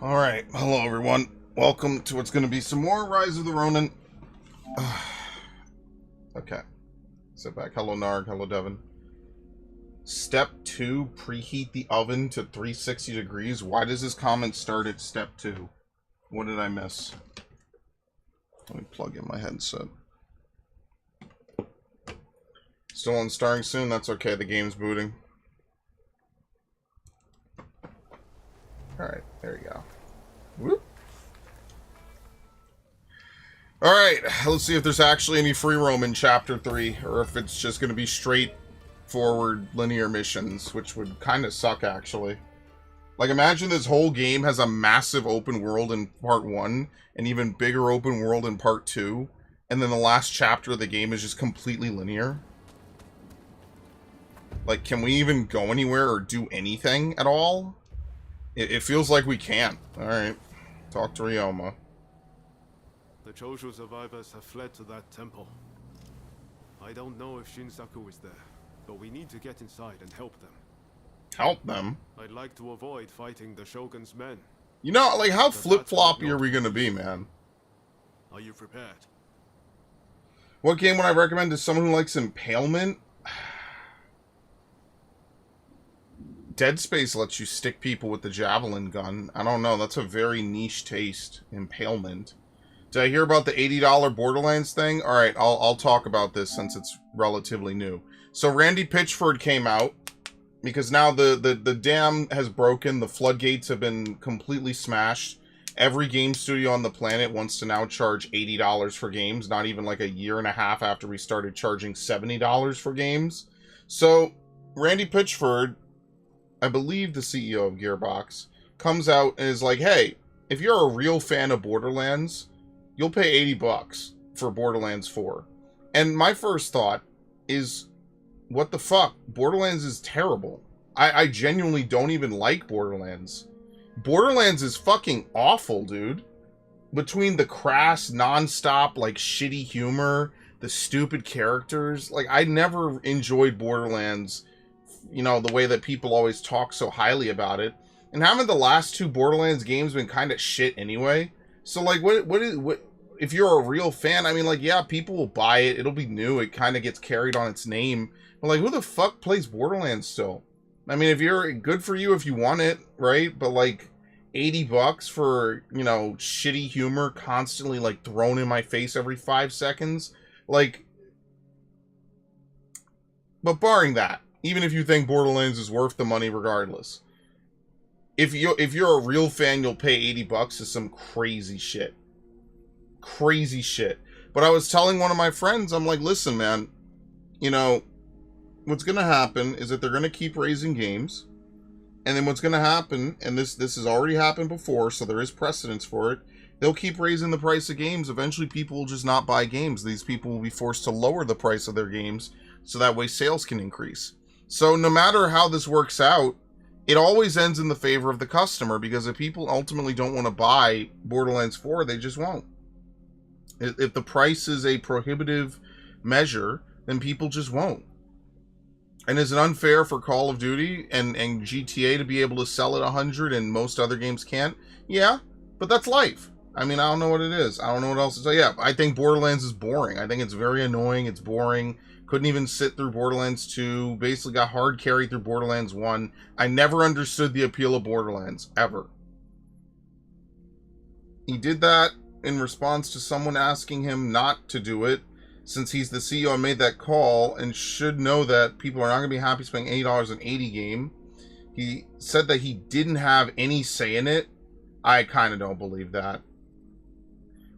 Alright, hello everyone. Welcome to what's going to be some more Rise of the Rōnin. Okay. Sit back. Hello Narg, hello Devin. Step 2, preheat the oven to 360 degrees. Why does this comment start at step 2? What did I miss? Let me plug in my headset. Still on starring soon? That's okay, the game's booting. Alright, there you go. Whoop. Alright, let's see if there's actually any free roam in Chapter 3, or if it's just going to be straightforward linear missions, which would kind of suck, actually. Like, imagine this whole game has a massive open world in Part 1, and even bigger open world in Part 2, and then the last chapter of the game is just completely linear. Like, can we even go anywhere or do anything at all? It feels like we can't. Alright. Talk to Ryoma. The Choshu survivors have fled to that temple. I don't know if Shinsaku is there, but we need to get inside and help them. Help them? I'd like to avoid fighting the Shogun's men. You know, like, how flip-floppy are we gonna be, man? Are you prepared? What game would I recommend to someone who likes Impalement? Dead Space lets you stick people with the javelin gun. I don't know, that's a very niche taste. Impalement. Did I hear about the $80 Borderlands thing? Alright, I'll talk about this since it's relatively new. So Randy Pitchford came out, because now the dam has broken, the floodgates have been completely smashed. Every game studio on the planet wants to now charge $80 for games, not even like a year and a half after we started charging $70 for games. So, Randy Pitchford, I believe the CEO of Gearbox, comes out and is like, hey, if you're a real fan of Borderlands, you'll pay 80 bucks for Borderlands 4. And my first thought is, what the fuck? Borderlands is terrible. I genuinely don't even like Borderlands. Borderlands is fucking awful, dude. Between the crass, non-stop, like, shitty humor, the stupid characters, like, I never enjoyed Borderlands, you know, the way that people always talk so highly about it. And haven't the last two Borderlands games been kind of shit anyway? So, like, what if you're a real fan, I mean, like, yeah, people will buy it. It'll be new. It kind of gets carried on its name. But, like, who the fuck plays Borderlands still? I mean, if you're good for you if you want it, right? But, like, 80 bucks for, you know, shitty humor constantly, like, thrown in my face every 5 seconds? Like, but barring that, even if you think Borderlands is worth the money regardless, if you're a real fan, you'll pay 80 bucks is some crazy shit. Crazy shit. But I was telling one of my friends, I'm like, listen, man, you know, what's going to happen is that they're going to keep raising games. And then what's going to happen, and this has already happened before, so there is precedence for it, they'll keep raising the price of games. Eventually people will just not buy games. These people will be forced to lower the price of their games so that way sales can increase. So no matter how this works out, it always ends in the favor of the customer, because if people ultimately don't want to buy Borderlands 4, they just won't. If the price is a prohibitive measure, then people just won't. And is it unfair for Call of Duty and GTA to be able to sell at 100 and most other games can't? Yeah, but that's life. I mean, I don't know what it is. I don't know what else to say. Yeah, I think Borderlands is boring. I think it's very annoying. It's boring. Couldn't even sit through Borderlands 2. Basically got hard carried through Borderlands 1. I never understood the appeal of Borderlands, ever. He did that in response to someone asking him not to do it, since he's the CEO and made that call and should know that people are not going to be happy spending $80 on an 80 game. He said that he didn't have any say in it. I kind of don't believe that.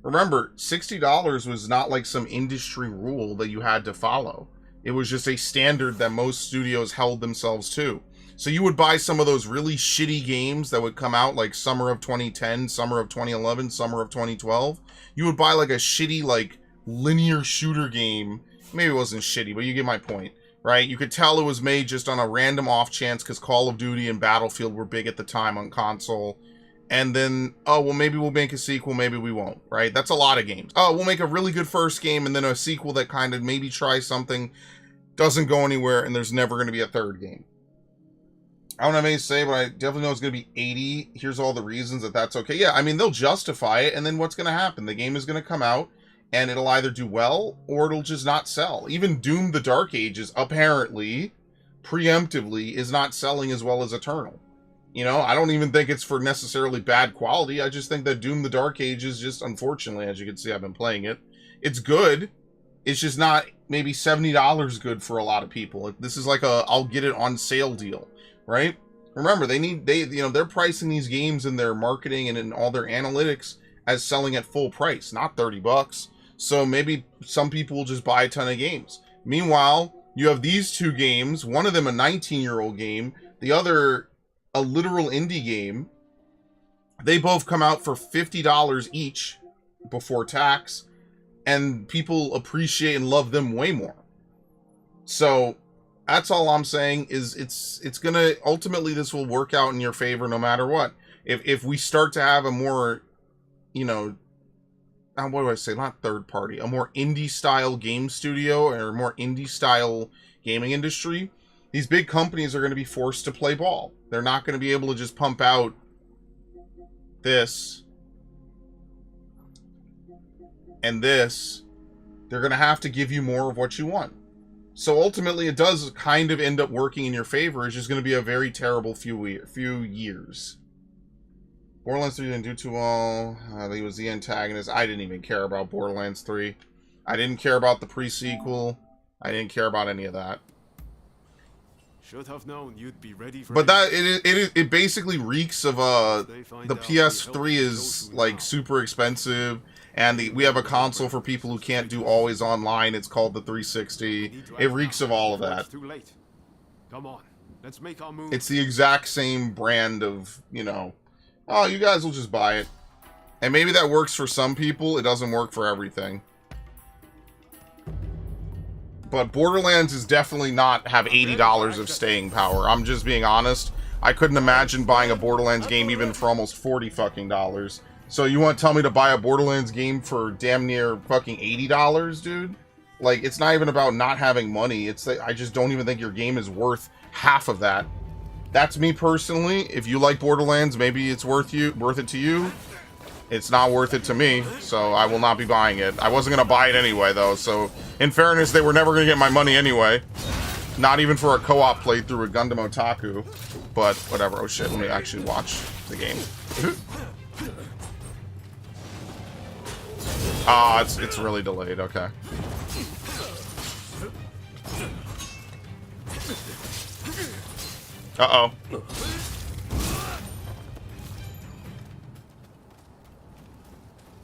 Remember, $60 was not like some industry rule that you had to follow. It was just a standard that most studios held themselves to. So you would buy some of those really shitty games that would come out like summer of 2010, summer of 2011, summer of 2012. You would buy like a shitty, like, linear shooter game. Maybe it wasn't shitty, but you get my point, right? You could tell it was made just on a random off chance because Call of Duty and Battlefield were big at the time on console. And then, oh, well, maybe we'll make a sequel, maybe we won't, right? That's a lot of games. Oh, we'll make a really good first game and then a sequel that kind of maybe tries something, doesn't go anywhere, and there's never going to be a third game. I don't have anything to say, but I definitely know it's going to be 80. Here's all the reasons that's okay. Yeah, I mean, they'll justify it, and then what's going to happen? The game is going to come out, and it'll either do well, or it'll just not sell. Even Doom the Dark Ages, apparently, preemptively, is not selling as well as Eternal. You know, I don't even think it's for necessarily bad quality. I just think that Doom the Dark Ages, just unfortunately, as you can see, I've been playing it. It's good. It's just not maybe $70 good for a lot of people. This is like a I'll get it on sale deal. Right? Remember, they're pricing these games in their marketing and in all their analytics as selling at full price, not $30. So maybe some people will just buy a ton of games. Meanwhile, you have these two games, one of them a 19-year-old game, the other a literal indie game. They both come out for $50 each before tax, and people appreciate and love them way more. So that's all I'm saying is it's gonna ultimately this will work out in your favor no matter what. If we start to have a more, you know, what do I say? Not third party, a more indie style game studio or more indie style gaming industry, these big companies are going to be forced to play ball. They're not going to be able to just pump out this and this. They're going to have to give you more of what you want. So ultimately, it does kind of end up working in your favor. It's just going to be a very terrible few years. Borderlands 3 didn't do too well. He was the antagonist. I didn't even care about Borderlands 3. I didn't care about the pre-sequel. I didn't care about any of that. Should have known you'd be ready for but that it basically reeks of the PS3 is like super expensive. And we have a console for people who can't do always online. It's called the 360. It reeks of all of that. Come on, let's make our move. It's the exact same brand of, you know, oh, you guys will just buy it. And maybe that works for some people. It doesn't work for everything. But Borderlands is definitely not have $80 of staying power. I'm just being honest. I couldn't imagine buying a Borderlands game even for almost $40 fucking dollars. So you want to tell me to buy a Borderlands game for damn near fucking $80, dude? Like, it's not even about not having money. It's that I just don't even think your game is worth half of that. That's me personally. If you like Borderlands, maybe it's worth it to you. It's not worth it to me, so I will not be buying it. I wasn't gonna buy it anyway, though. So, in fairness, they were never gonna get my money anyway. Not even for a co-op playthrough with Gundam Otaku. But whatever. Oh shit! Let me actually watch the game. Ah, it's really delayed. Okay. Uh-oh.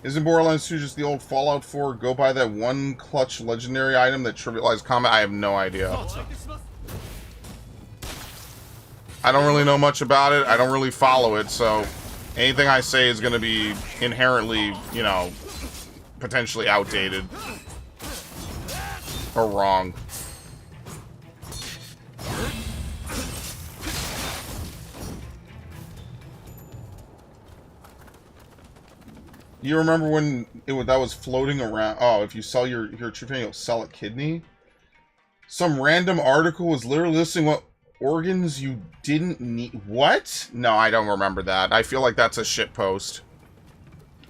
Isn't Borderlands 2 just the old Fallout 4? Go buy that one clutch legendary item that trivialized combat? I have no idea. I don't really know much about it. I don't really follow it, so anything I say is going to be inherently, you know, potentially outdated. Or wrong. You remember when that was floating around? Oh, if you sell your tryptophan, you'll sell a kidney? Some random article was literally listing what organs you didn't need. What? No, I don't remember that. I feel like that's a shit post.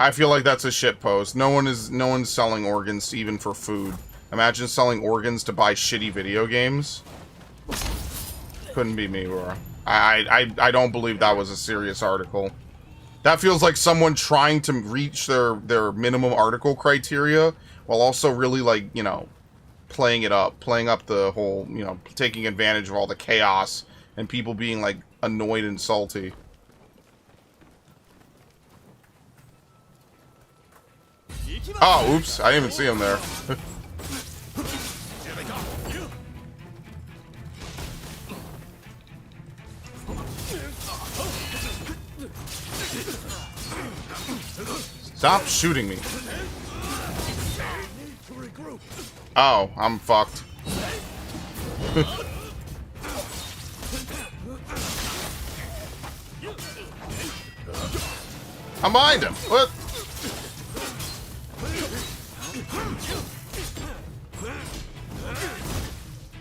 I feel like that's a shit post. No one's selling organs even for food. Imagine selling organs to buy shitty video games. Couldn't be me, bro. I don't believe that was a serious article. That feels like someone trying to reach their minimum article criteria while also really, like, you know, playing up the whole, you know, taking advantage of all the chaos and people being, like, annoyed and salty. Oh, oops. I didn't even see him there. Stop shooting me. Oh, I'm fucked. I'm behind him. What?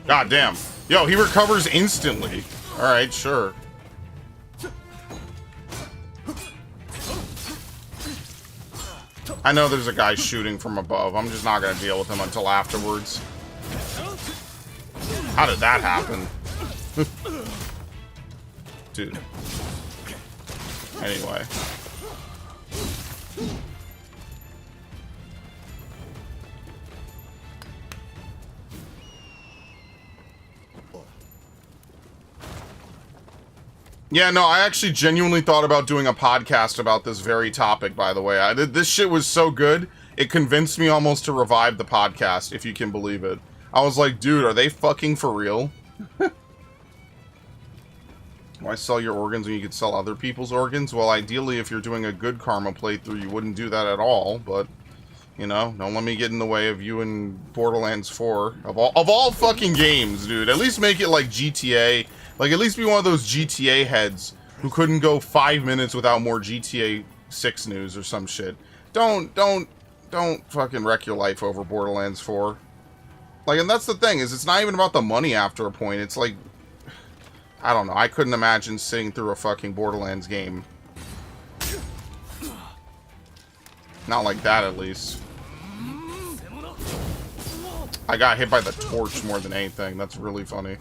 God damn. Yo, he recovers instantly. Alright, sure. I know there's a guy shooting from above. I'm just not gonna deal with him until afterwards. How did that happen? Dude. Anyway. Yeah, no, I actually genuinely thought about doing a podcast about this very topic, by the way. This shit was so good, it convinced me almost to revive the podcast, if you can believe it. I was like, dude, are they fucking for real? Why sell your organs when you could sell other people's organs? Well, ideally, if you're doing a good karma playthrough, you wouldn't do that at all, but, you know, don't let me get in the way of you in Borderlands 4. Of all fucking games, dude. At least make it like GTA. Like, at least be one of those GTA heads who couldn't go 5 minutes without more GTA 6 news or some shit. Don't fucking wreck your life over Borderlands 4. Like, and that's the thing, is it's not even about the money after a point. It's like, I don't know. I couldn't imagine sitting through a fucking Borderlands game. Not like that, at least. I got hit by the torch more than anything. That's really funny.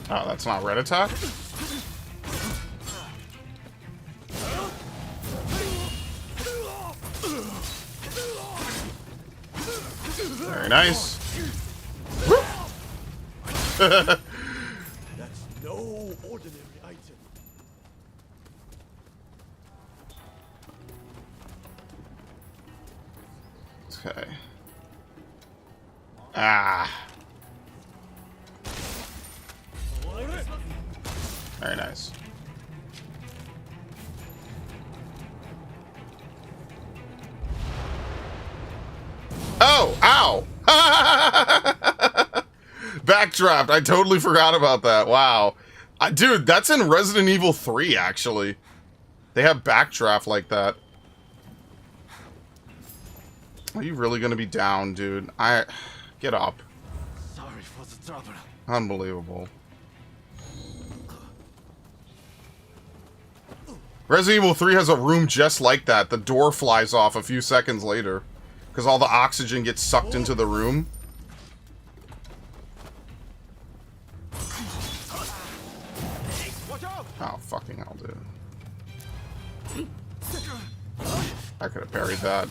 Oh, that's not red attack? Very nice. That's no ordinary item. Okay. Ah. Very nice. Oh! Ow! Backdraft. I totally forgot about that. Wow. Dude, that's in Resident Evil 3, actually. They have backdraft like that. Are you really gonna be down, dude? Get up. Sorry for the trouble. Unbelievable. Resident Evil 3 has a room just like that. The door flies off a few seconds later. Because all the oxygen gets sucked into the room. Oh, fucking hell, dude. I could have buried that.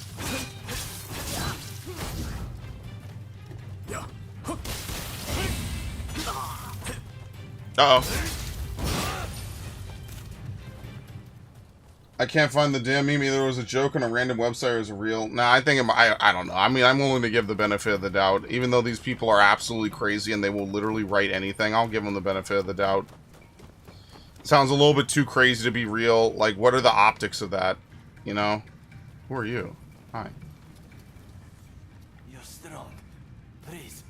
Uh-oh. I can't find the damn meme. Either it was a joke on a random website or it was real. Nah, I think I don't know. I mean, I'm willing to give the benefit of the doubt. Even though these people are absolutely crazy and they will literally write anything, I'll give them the benefit of the doubt. Sounds a little bit too crazy to be real. Like, what are the optics of that? You know? Who are you? Hi. You're strong. Please,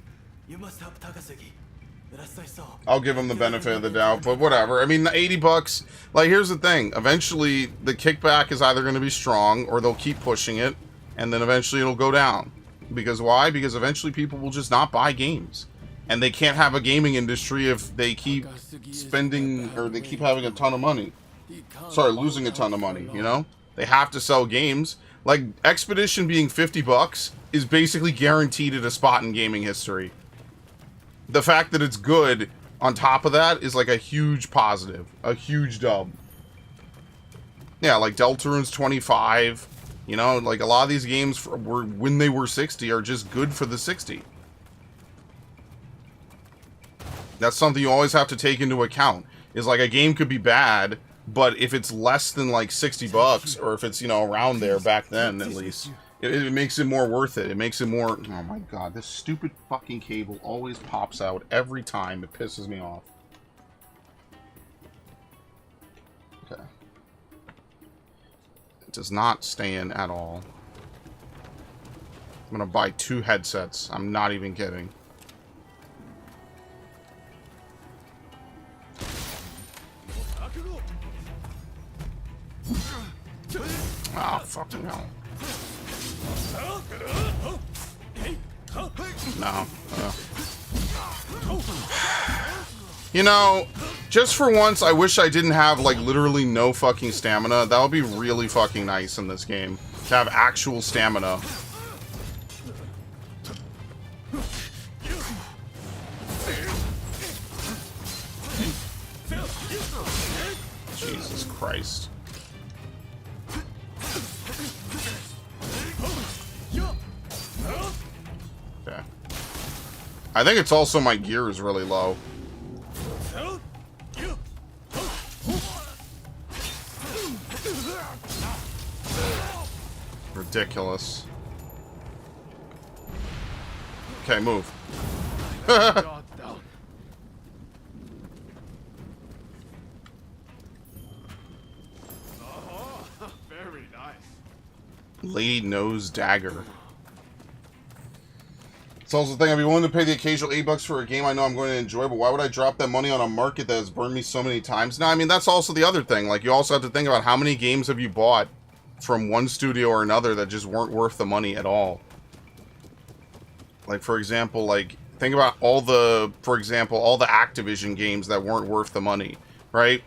you must help Takaseki. Last I saw. I'll give him the benefit of the doubt, but whatever. I mean, the 80 bucks, like, here's the thing. Eventually, the kickback is either going to be strong, or they'll keep pushing it, and then eventually it'll go down. Because why? Because eventually people will just not buy games. And they can't have a gaming industry if they keep spending, or they keep having a ton of money. Sorry, losing a ton of money, you know? They have to sell games. Like, Expedition being 50 bucks is basically guaranteed at a spot in gaming history. The fact that it's good on top of that is like a huge positive. A huge dub. Yeah, like Deltarune's 25. You know, like a lot of these games were when they were 60 are just good for the 60. That's something you always have to take into account. Is like a game could be bad, but if it's less than like 60 bucks, or if it's, you know, around there back then at least, it makes it more worth it. It makes it more... Oh my god, this stupid fucking cable always pops out every time. It pisses me off. Okay. It does not stay in at all. I'm gonna buy 2 headsets. I'm not even kidding. Ah, fucking hell. No. You know, just for once, I wish I didn't have, like, literally no fucking stamina. That would be really fucking nice in this game. To have actual stamina. Jesus Christ. Okay. I think it's also my gear is really low. Ridiculous. Okay, move. Very nice. Lady Nose Dagger. It's also the thing, I'd be willing to pay the occasional $8 for a game I know I'm going to enjoy, but why would I drop that money on a market that has burned me so many times? No, I mean, that's also the other thing. Like, you also have to think about how many games have you bought from one studio or another that just weren't worth the money at all. Like, for example, like, think about all the, for example, all the Activision games that weren't worth the money, right?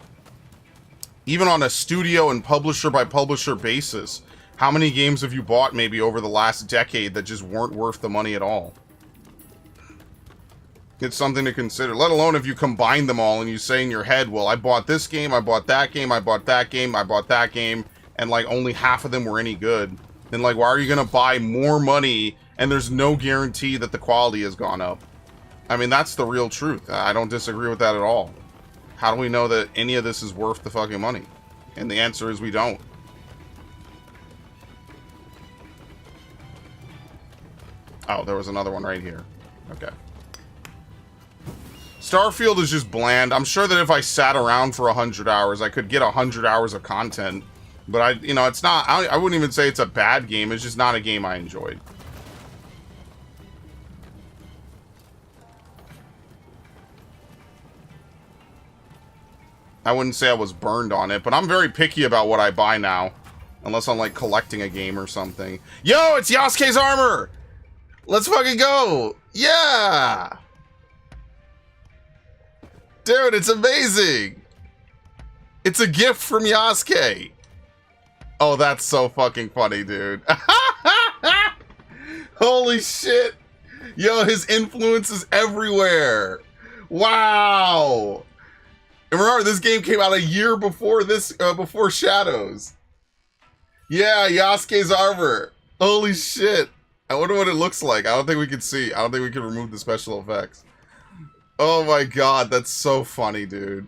Even on a studio and publisher by publisher basis, how many games have you bought maybe over the last decade that just weren't worth the money at all? It's something to consider, let alone if you combine them all and you say in your head, well, I bought this game, I bought that game, I bought that game, I bought that game, and like only half of them were any good. Then like, why are you going to buy more money and there's no guarantee that the quality has gone up? I mean, that's the real truth. I don't disagree with that at all. How do we know that any of this is worth the fucking money? And the answer is we don't. Oh, there was another one right here. Okay. Starfield is just bland. I'm sure that if I sat around for 100 hours, I could get 100 hours of content. But you know, it's not, I wouldn't even say it's a bad game. It's just not a game I enjoyed. I wouldn't say I was burned on it, but I'm very picky about what I buy now. Unless I'm like collecting a game or something. Yo, it's Yasuke's armor! Let's fucking go! Yeah! Dude, it's amazing! It's a gift from Yasuke! Oh, that's so fucking funny, dude. Holy shit! Yo, his influence is everywhere! Wow! And remember, this game came out a year before this, before Shadows. Yeah, Yasuke's armor. Holy shit. I wonder what it looks like. I don't think we can see. I don't think we can remove the special effects. Oh my god, that's so funny, dude.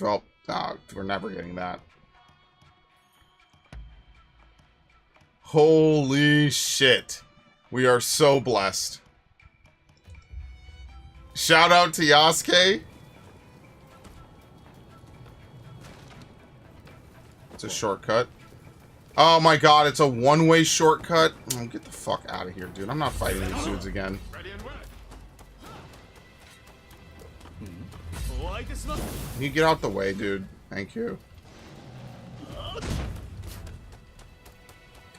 Well, we're never getting that. Holy shit. We are so blessed. Shout out to Yasuke. It's a shortcut. Oh my god, it's a one-way shortcut. Oh, get the fuck out of here, dude. I'm not fighting these dudes again. Can you get out the way, dude? Thank you.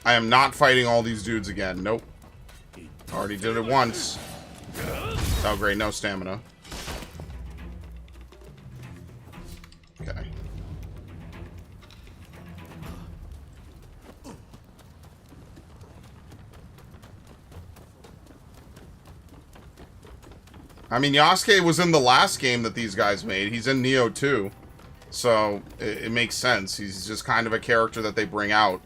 I am not fighting all these dudes again. Nope. Already did it once. Oh, great. No stamina. Okay. I mean, Yasuke was in the last game that these guys made. He's in Nioh 2. So, it makes sense. He's just kind of a character that they bring out.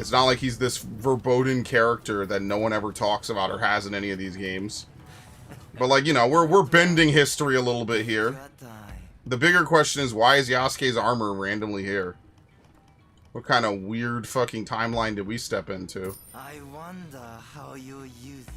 It's not like he's this verboten character that no one ever talks about or has in any of these games. But, like, you know, we're bending history a little bit here. The bigger question is, why is Yasuke's armor randomly here? What kind of weird fucking timeline did we step into? I wonder how you use it.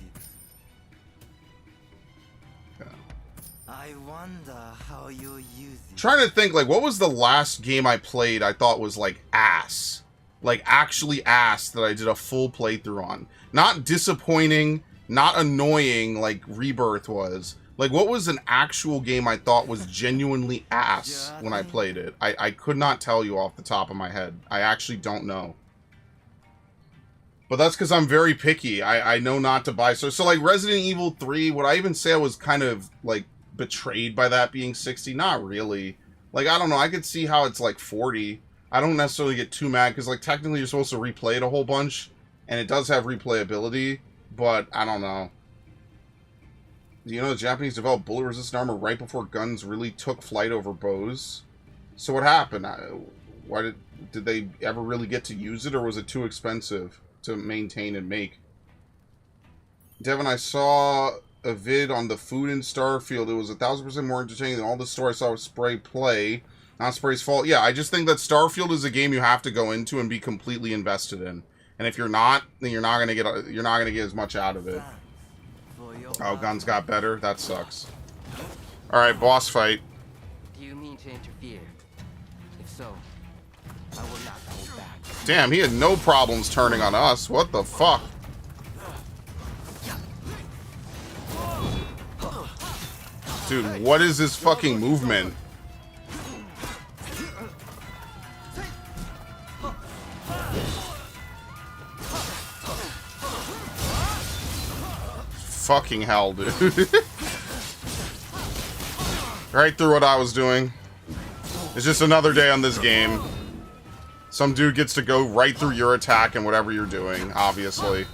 I wonder how you use it. Trying to think, like, what was the last game I played I thought was, like, ass? Like, actually ass that I did a full playthrough on. Not disappointing, not annoying like Rebirth was. Like, what was an actual game I thought was genuinely ass when I played it? I could not tell you off the top of my head. I actually don't know. But that's because I'm very picky. I know not to buy. So like Resident Evil 3, would I even say I was kind of, like, betrayed by that being 60? Not really. Like, I don't know. I could see how it's, like, 40. I don't necessarily get too mad because, like, technically you're supposed to replay it a whole bunch. And it does have replayability. But, I don't know. Do you know the Japanese developed bullet-resistant armor right before guns really took flight over bows? So what happened? Why did they ever really get to use it, or was it too expensive to maintain and make? Devin, I saw a vid on the food in Starfield. It was 1,000% more entertaining than all the story I saw with Spray play. Not Spray's fault. Yeah, I just think that Starfield is a game you have to go into and be completely invested in. And if you're not, then you're not gonna get as much out of it. Oh, guns got better? That sucks. Alright, boss fight. Do you mean to interfere? If so, I will not hold back. Damn, he had no problems turning on us. What the fuck? Dude, what is this fucking movement? Fucking hell, dude. Right through what I was doing. It's just another day on this game. Some dude gets to go right through your attack and whatever you're doing, obviously.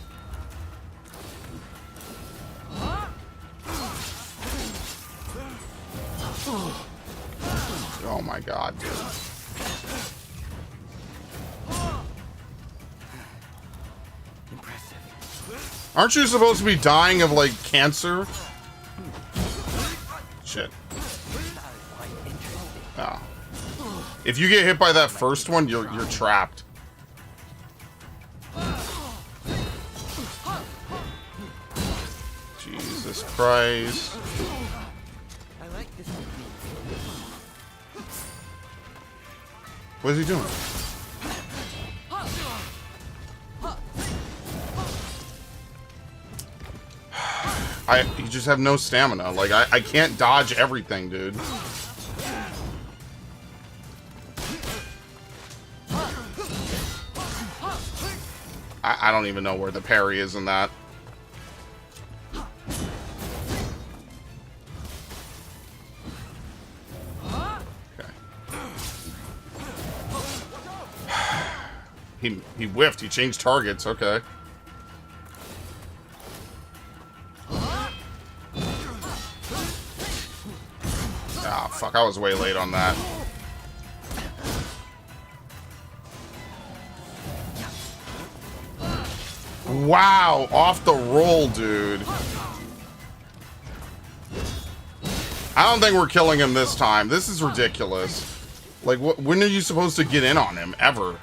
Oh my god, dude. Aren't you supposed to be dying of, like, cancer? Shit. Oh. If you get hit by that first one, you're trapped. Jesus Christ. What is he doing? You just have no stamina. Like, I can't dodge everything, dude. I don't even know where the parry is in that. Okay. He whiffed. He changed targets. Okay. Ah, fuck, I was way late on that. Wow, off the roll, dude. I don't think we're killing him this time. This is ridiculous. Like, when are you supposed to get in on him? Ever.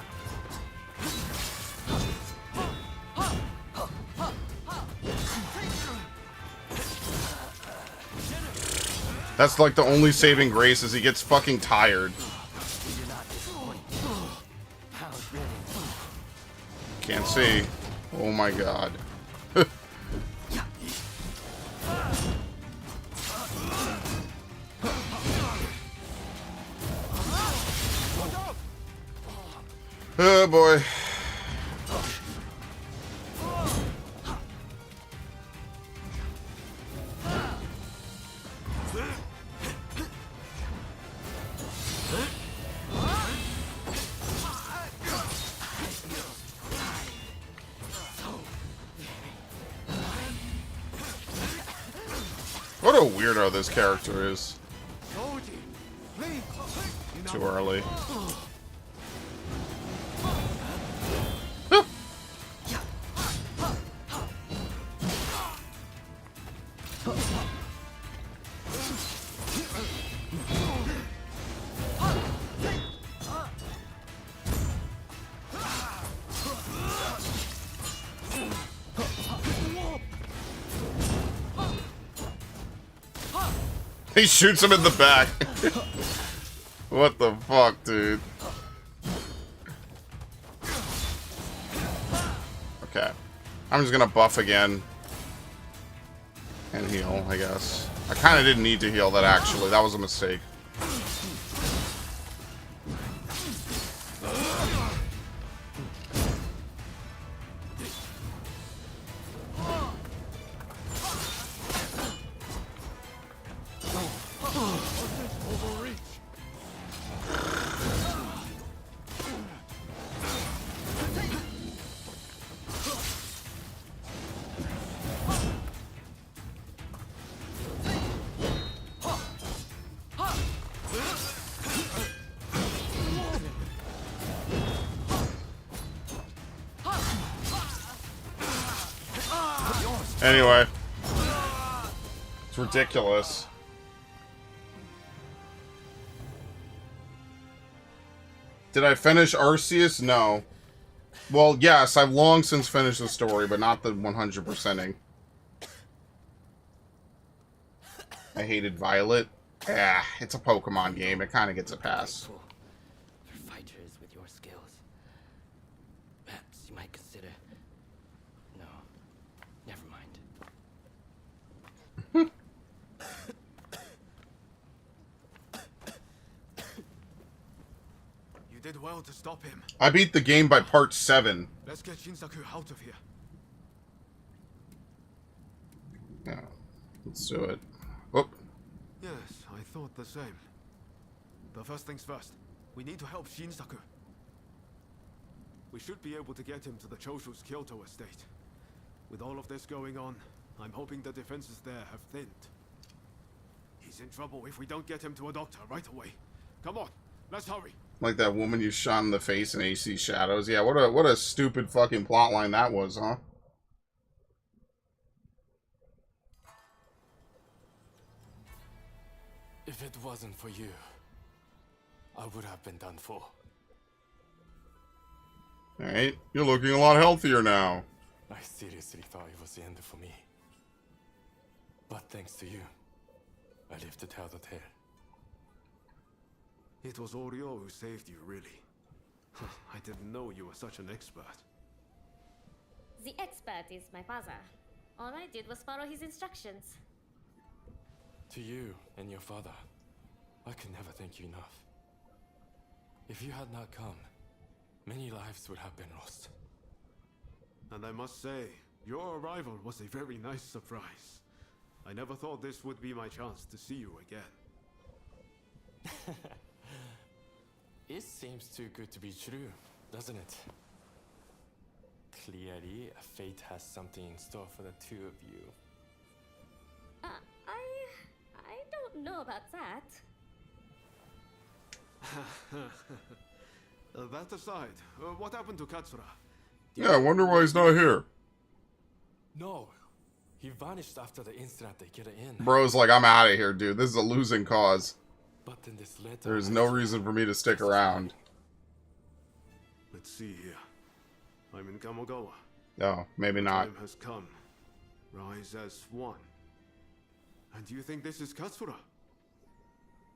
That's like the only saving grace is he gets fucking tired. Can't see. Oh my god. Oh boy. What a weirdo this character is. Too early. He shoots him in the back. What the fuck, dude? Okay. I'm just gonna buff again. And heal, I guess. I kind of didn't need to heal that, actually. That was a mistake. Anyway. It's ridiculous. Did I finish Arceus? No. Well, yes, I've long since finished the story, but not the 100%ing. I hated Violet. Yeah, it's a Pokemon game. It kind of gets a pass. For fighters with your skills, perhaps you might consider. No, never mind. You did well to stop him. I beat the game by part 7. Let's get Shinsaku out of here. Yeah, let's do it. Whoop. Yes, I thought the same. But first things first, we need to help Shinsaku. We should be able to get him to the Choshu's Kyoto estate. With all of this going on, I'm hoping the defenses there have thinned. He's in trouble if we don't get him to a doctor right away. Come on, let's hurry. Like that woman you shot in the face in AC Shadows. Yeah, what a stupid fucking plotline that was, huh? If it wasn't for you, I would have been done for. Alright, you're looking a lot healthier now. I seriously thought it was the end for me. But thanks to you, I live to tell the tale. It was Oryo who saved you, really. I didn't know you were such an expert. The expert is my father. All I did was follow his instructions. To you and your father, I could never thank you enough. If you had not come, many lives would have been lost. And I must say, your arrival was a very nice surprise. I never thought this would be my chance to see you again. It seems too good to be true, doesn't it? Clearly, fate has something in store for the two of you. I don't know about that. That aside, what happened to Katsura? Yeah, I wonder why he's not here. No, he vanished after the incident they get in. Bro's like, I'm out of here, dude. This is a losing cause. But in this letter, There's no reason for me to stick around. Let's see here. I'm in Kamogawa. No, maybe not. Time has come. Rise as one. And do you think this is Katsura?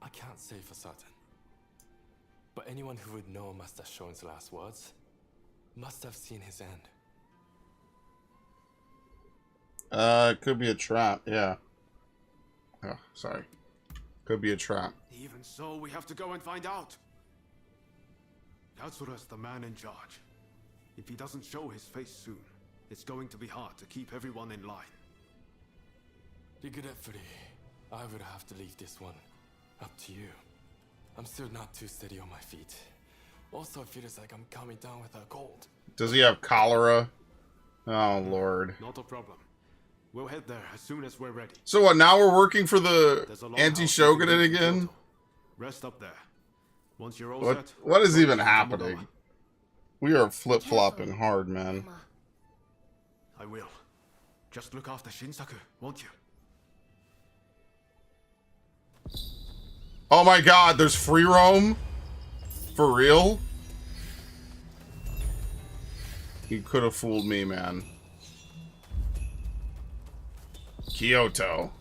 I can't say for certain. But anyone who would know Master Shoin's last words must have seen his end. It could be a trap, yeah. Oh, sorry. Could be a trap. Even so, we have to go and find out. Katsura's the man in charge. If he doesn't show his face soon, it's going to be hard to keep everyone in line. Regretfully, I would have to leave this one up to you. I'm still not too steady on my feet. Also, it feels like I'm coming down with a cold. Does he have cholera? Oh, Lord. Not a problem. We'll head there as soon as we're ready. So what, now we're working for There's a the long anti-shogunate house in again? Kyoto. Rest up there. Once you're all set, What is go even to happening? Kamogawa. We are flip-flopping hard, man. Mama. I will. Just look after Shinsaku, won't you? Oh my god, there's free roam? For real? You could have fooled me, man. Kyoto.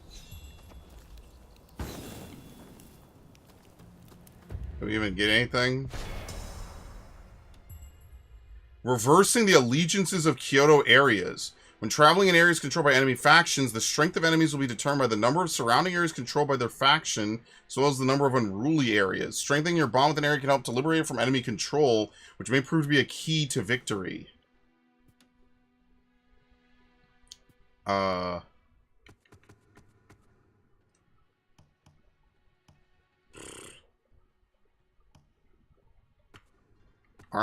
Did we even get anything? Reversing the allegiances of Kyoto areas. When traveling in areas controlled by enemy factions, the strength of enemies will be determined by the number of surrounding areas controlled by their faction, as well as the number of unruly areas. Strengthening your bond with an area can help to liberate it from enemy control, which may prove to be a key to victory. Aren't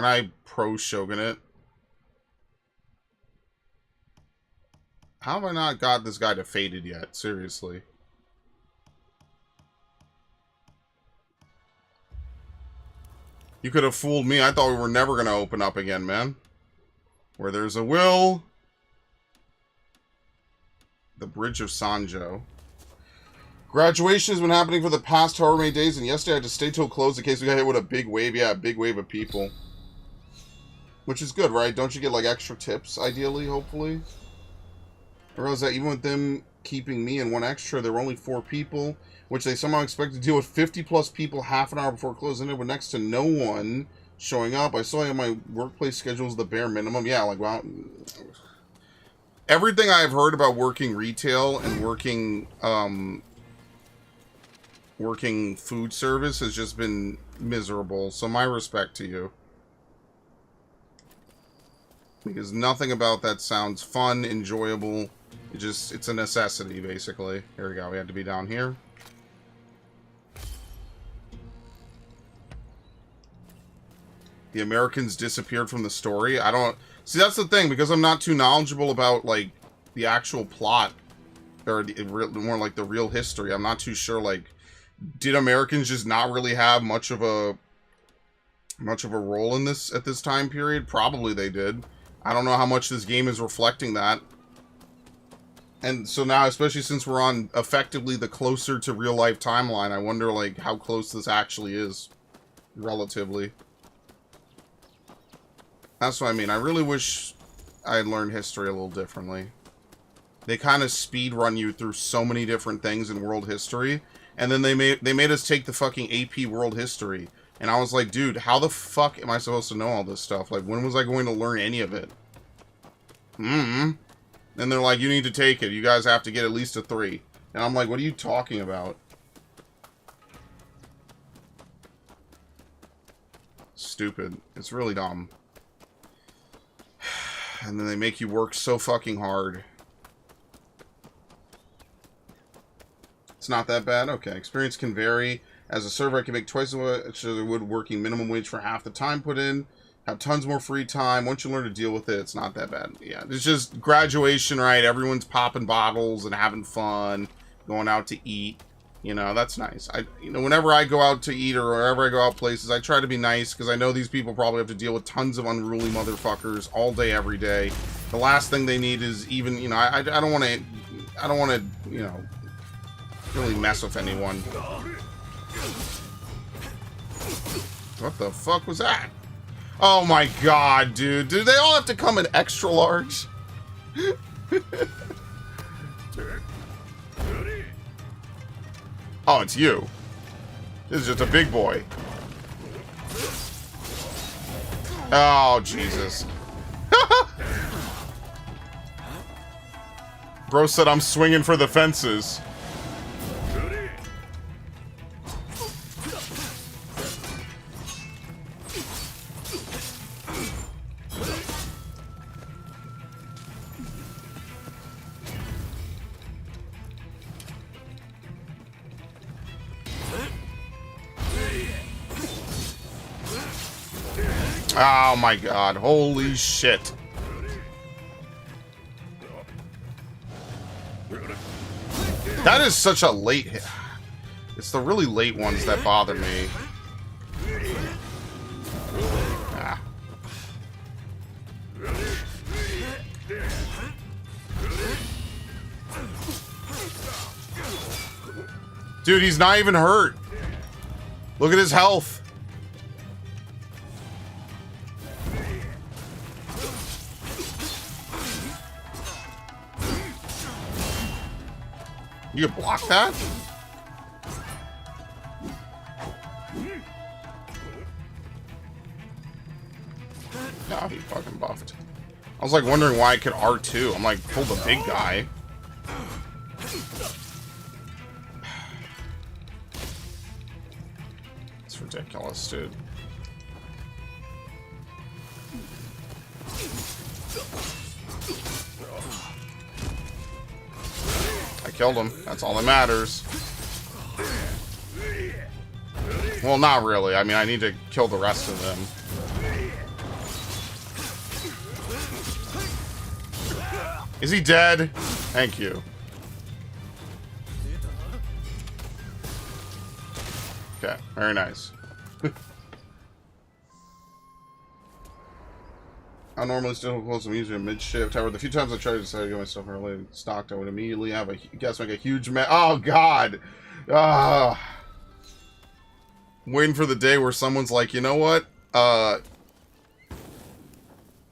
I pro Shogunate? How have I not got this guy to faded yet? Seriously. You could have fooled me. I thought we were never going to open up again, man. Where there's a will. The Bridge of Sanjo. Graduation has been happening for the past however many days, and yesterday I had to stay till close in case we got hit with a big wave. Yeah, a big wave of people. Which is good, right? Don't you get, like, extra tips, ideally, hopefully? I realized that even with them keeping me and one extra, there were only 4 people, which they somehow expected to deal with 50-plus people half an hour before closing it, with next to no one showing up. I saw my workplace schedule as the bare minimum. Yeah, like, wow. Everything I've heard about working retail and working food service has just been miserable, so my respect to you. Because nothing about that sounds fun, enjoyable. It's a necessity, basically. Here we go. We had to be down here. The Americans disappeared from the story. I don't... See, that's the thing. Because I'm not too knowledgeable about, like, the actual plot. Or more like the real history. I'm not too sure, like... Did Americans just not really have much of a role in this at this time period? Probably they did. I don't know how much this game is reflecting that. And so now, especially since we're on effectively the closer to real life timeline, I wonder, like, how close this actually is, relatively. That's what I mean. I really wish I had learned history a little differently. They kind of speed run you through so many different things in world history, and then they made us take the fucking AP world history. And I was like, dude, how the fuck am I supposed to know all this stuff? Like, when was I going to learn any of it? And they're like, you need to take it. You guys have to get at least a 3. And I'm like, what are you talking about? Stupid. It's really dumb. And then they make you work so fucking hard. It's not that bad? Okay. Experience can vary. As a server, I can make twice as much as I would working minimum wage for half the time put in. Have tons more free time. Once you learn to deal with it, it's not that bad. Yeah, it's just graduation, right? Everyone's popping bottles and having fun, going out to eat. You know, that's nice. Whenever I go out to eat or wherever I go out places, I try to be nice because I know these people probably have to deal with tons of unruly motherfuckers all day, every day. The last thing they need is even, you know, I don't want to, you know, really mess with anyone. What the fuck was that? Oh my god, dude. Do they all have to come in extra large? Oh, it's you. This is just a big boy. Oh, Jesus. Bro said I'm swinging for the fences. Oh my god, holy shit. That is such a late hit. It's the really late ones that bother me. Ah. Dude, he's not even hurt. Look at his health. You can block that? No, he fucking buffed. I was like wondering why I could R2. I'm like, pull the big guy. It's ridiculous, dude. I killed him. That's all that matters. Well, not really. I mean, I need to kill the rest of them. Is he dead? Thank you. Okay, very nice. I normally still close the music mid shift. However, the few times I try to decide to get myself early stocked, I would immediately have a guess make a huge mess. Oh God! Ah, waiting for the day where someone's like, you know what?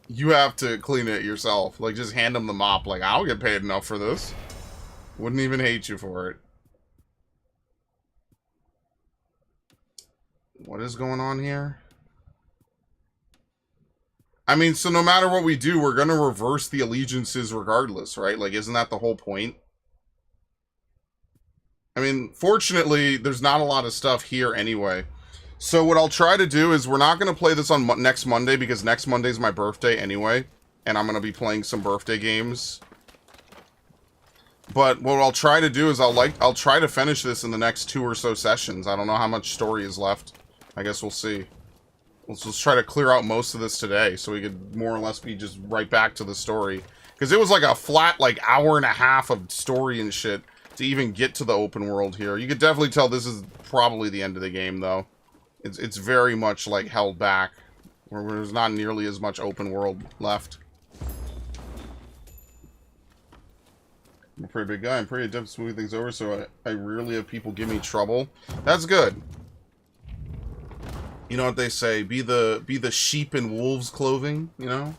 You have to clean it yourself. Like, just hand them the mop. Like, I don't get paid enough for this. Wouldn't even hate you for it. What is going on here? I mean, so no matter what we do, we're going to reverse the allegiances regardless, right? Like, isn't that the whole point? I mean, fortunately, there's not a lot of stuff here anyway. So what I'll try to do is we're not going to play this on next Monday because next Monday is my birthday anyway. And I'm going to be playing some birthday games. But what I'll try to do is I'll try to finish this in the next 2 or so sessions. I don't know how much story is left. I guess we'll see. Let's just try to clear out most of this today so we could more or less be just right back to the story. Because it was like a flat, like, hour and a half of story and shit to even get to the open world here. You could definitely tell this is probably the end of the game, though. It's very much, like, held back. Where there's not nearly as much open world left. I'm a pretty big guy. I'm pretty adept at smoothing things over, so I rarely have people give me trouble. That's good. You know what they say? Be the sheep in wolves' clothing, you know?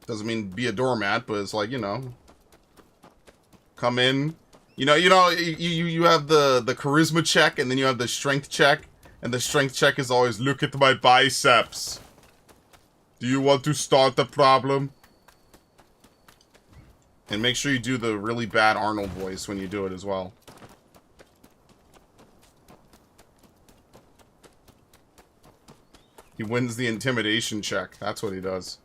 Doesn't mean be a doormat, but it's like, you know, come in. You have the charisma check, and then you have the strength check, and the strength check is always, look at my biceps. Do you want to start the problem? And make sure you do the really bad Arnold voice when you do it as well. He wins the intimidation check. That's what he does.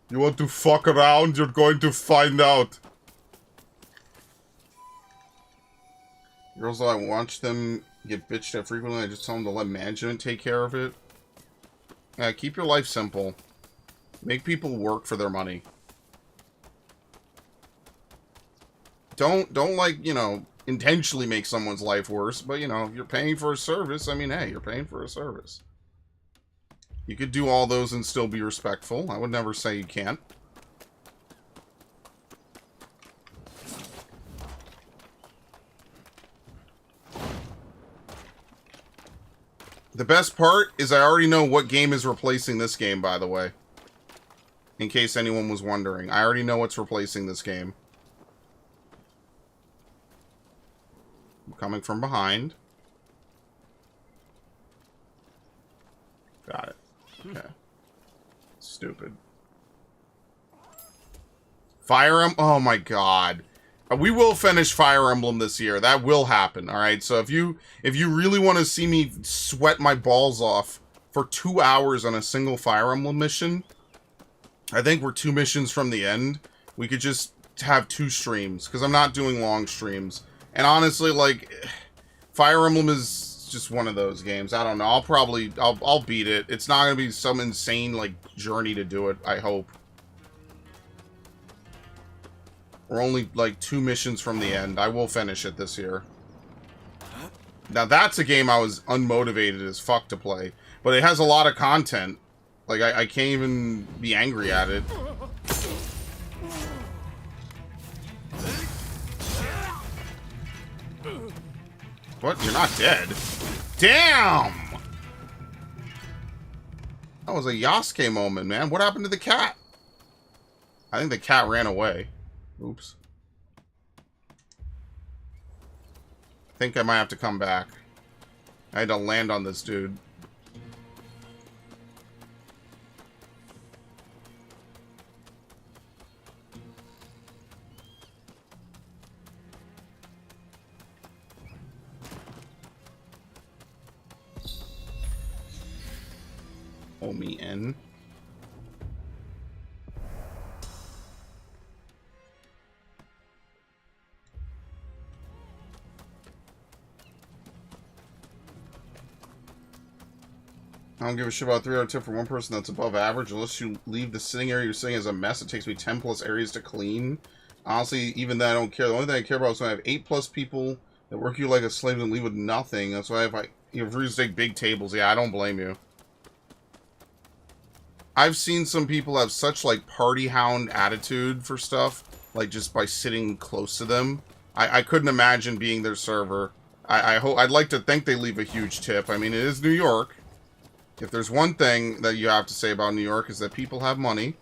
You want to fuck around? You're going to find out. Girls that I watch them get bitched at frequently, I just tell them to let management take care of it. Yeah, keep your life simple. Make people work for their money. Don't like, you know, intentionally make someone's life worse, but, you know, if you're paying for a service, I mean, hey, you're paying for a service. You could do all those and still be respectful. I would never say you can't. The best part is I already know what game is replacing this game, by the way. In case anyone was wondering. I already know what's replacing this game. I'm coming from behind. Got it. Okay. Stupid. Fire Emblem. Oh my god. We will finish Fire Emblem this year. That will happen. Alright, so if you really want to see me sweat my balls off for 2 hours on a single Fire Emblem mission, I think we're 2 missions from the end. We could just have 2 streams, because I'm not doing long streams. And honestly, like, Fire Emblem is just one of those games. I don't know. I'll beat it. It's not going to be some insane, like, journey to do it, I hope. We're only, like, 2 missions from the end. I will finish it this year. Now, that's a game I was unmotivated as fuck to play. But it has a lot of content. Like, I can't even be angry at it. What? You're not dead? Damn! That was a Yasuke moment, man. What happened to the cat? I think the cat ran away. Oops. I think I might have to come back. I had to land on this dude. pull me in. I don't give a shit about 3 out of tip for one person that's above average. Unless you leave the sitting area you're sitting as a mess, it takes me 10 plus areas to clean. Honestly, even then I don't care. The only thing I care about is when I have 8 plus people that work you like a slave and leave with nothing. That's why if I, you know, if we just take big tables, yeah, I don't blame you. I've seen some people have such like party hound attitude for stuff, like just by sitting close to them. I couldn't imagine being their server. I'd like to think they leave a huge tip. I mean, it is New York. If there's one thing that you have to say about New York is that people have money.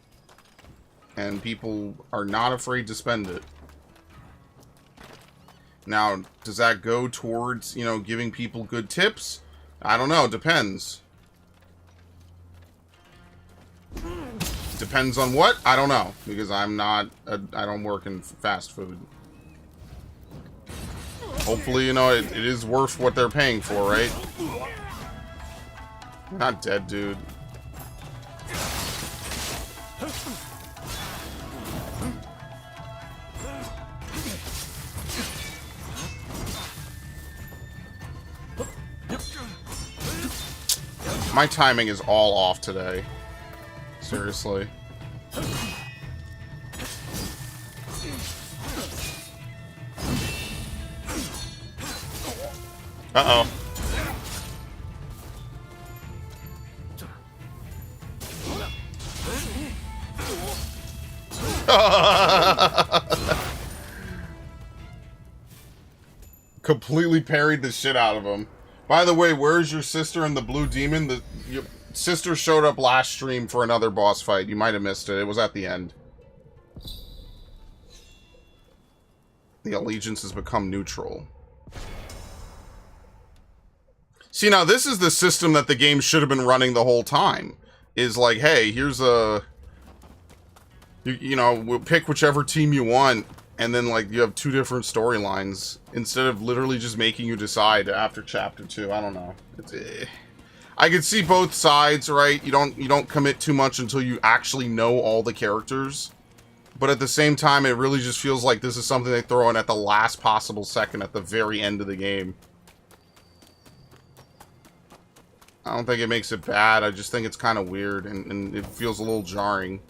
And people are not afraid to spend it. Now, does that go towards, you know, giving people good tips? I don't know. Depends. Depends on what? I don't know. Because I'm not... I don't work in fast food. Hopefully, you know, it is worth what they're paying for, right? Not dead, dude. My timing is all off today. Seriously. Uh-oh. Completely parried the shit out of him. By the way, where's your sister and the blue demon? Your sister showed up last stream for another boss fight. You might have missed it. It was at the end. The allegiance has become neutral. See, now this is the system that the game should have been running the whole time. Is like, hey, here's a... You know, we'll pick whichever team you want, and then, like, you have 2 different storylines, instead of literally just making you decide after Chapter 2. I don't know. I could see both sides, right? You don't commit too much until you actually know all the characters. But at the same time, it really just feels like this is something they throw in at the last possible second at the very end of the game. I don't think it makes it bad. I just think it's kind of weird, and it feels a little jarring.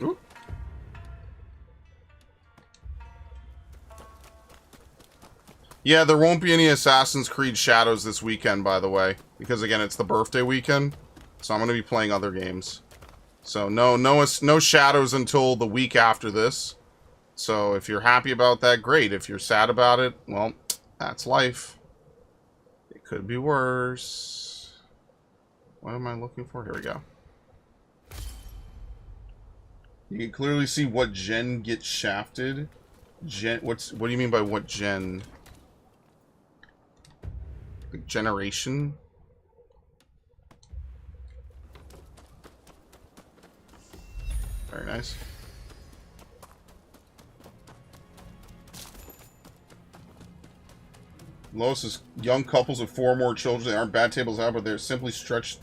Ooh. Yeah, there won't be any Assassin's Creed Shadows this weekend, by the way. Because, again, it's the birthday weekend. So I'm going to be playing other games. So no Shadows until the week after this. So if you're happy about that, great. If you're sad about it, well, that's life. It could be worse. What am I looking for? Here we go. You can clearly see what gen gets shafted. What do you mean by what gen? Like generation? Very nice. Lois is young couples with 4 or more children. They aren't bad tables out, but they're simply stretched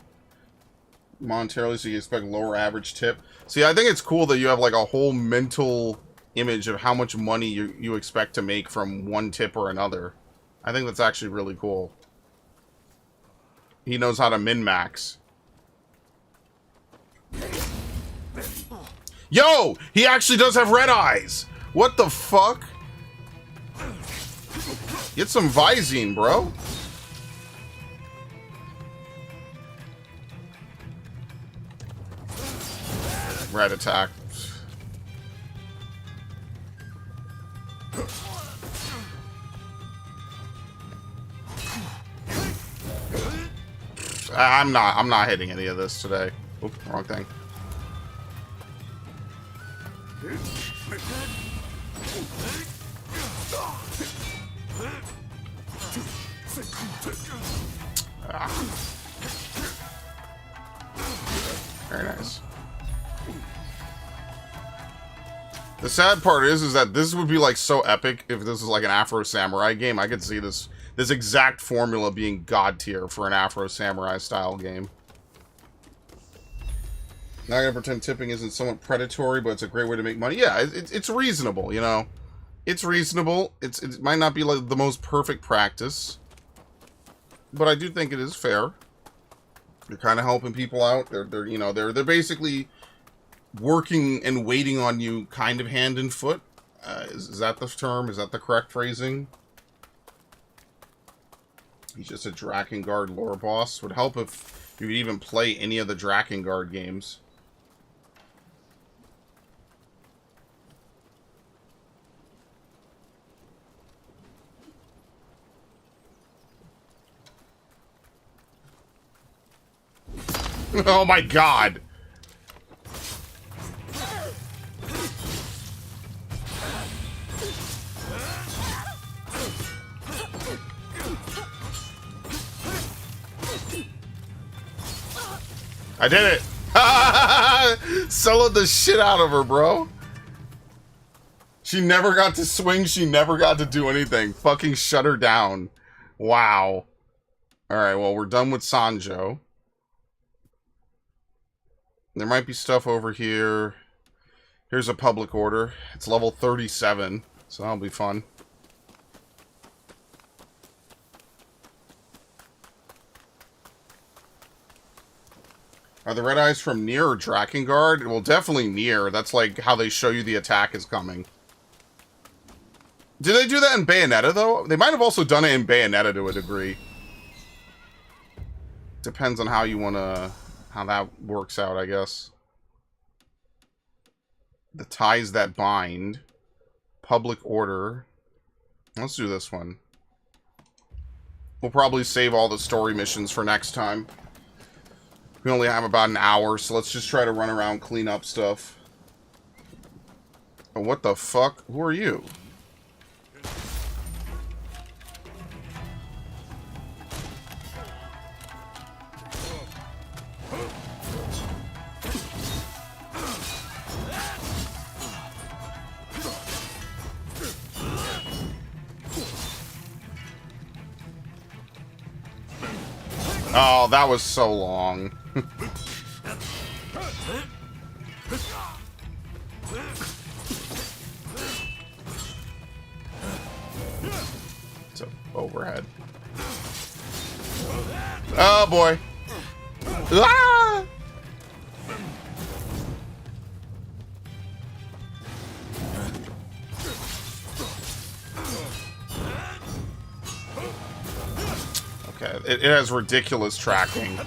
monetarily, so you expect lower average tip. See, I think it's cool that you have like a whole mental image of how much money you expect to make from one tip or another. I think that's actually really cool. He knows how to min-max. Yo! He actually does have red eyes! What the fuck? Get some Visine, bro. Red attack. I'm not hitting any of this today. Oop, wrong thing. Ah. Very nice. The sad part is that this would be like so epic if this was like an Afro Samurai game. I could see this exact formula being god tier for an Afro Samurai style game. Not gonna pretend tipping isn't somewhat predatory, but it's a great way to make money. Yeah, it's reasonable, you know. It's reasonable. It might not be like the most perfect practice, but I do think it is fair. You're kind of helping people out. They're you know they're basically working and waiting on you, kind of hand and foot. Is that the term? Is that the correct phrasing? He's just a Drakengard lore boss. Would help if you could even play any of the Drakengard games. Oh my god! I did it! Soloed the shit out of her, bro. She never got to swing, she never got to do anything. Fucking shut her down. Wow. Alright, well, we're done with Sanjo. There might be stuff over here. Here's a public order. It's level 37, so that'll be fun. Are the red eyes from Nier or Drakengard? Well, definitely Nier. That's like how they show you the attack is coming. Did they do that in Bayonetta, though? They might have also done it in Bayonetta to a degree. Depends on how you want to... how that works out, I guess. The ties that bind. Public order. Let's do this one. We'll probably save all the story missions for next time. We only have about an hour, so let's just try to run around, clean up stuff. Oh, what the fuck? Who are you? Oh, that was so long. It's a overhead. Oh boy. Ah! Okay, it has ridiculous tracking.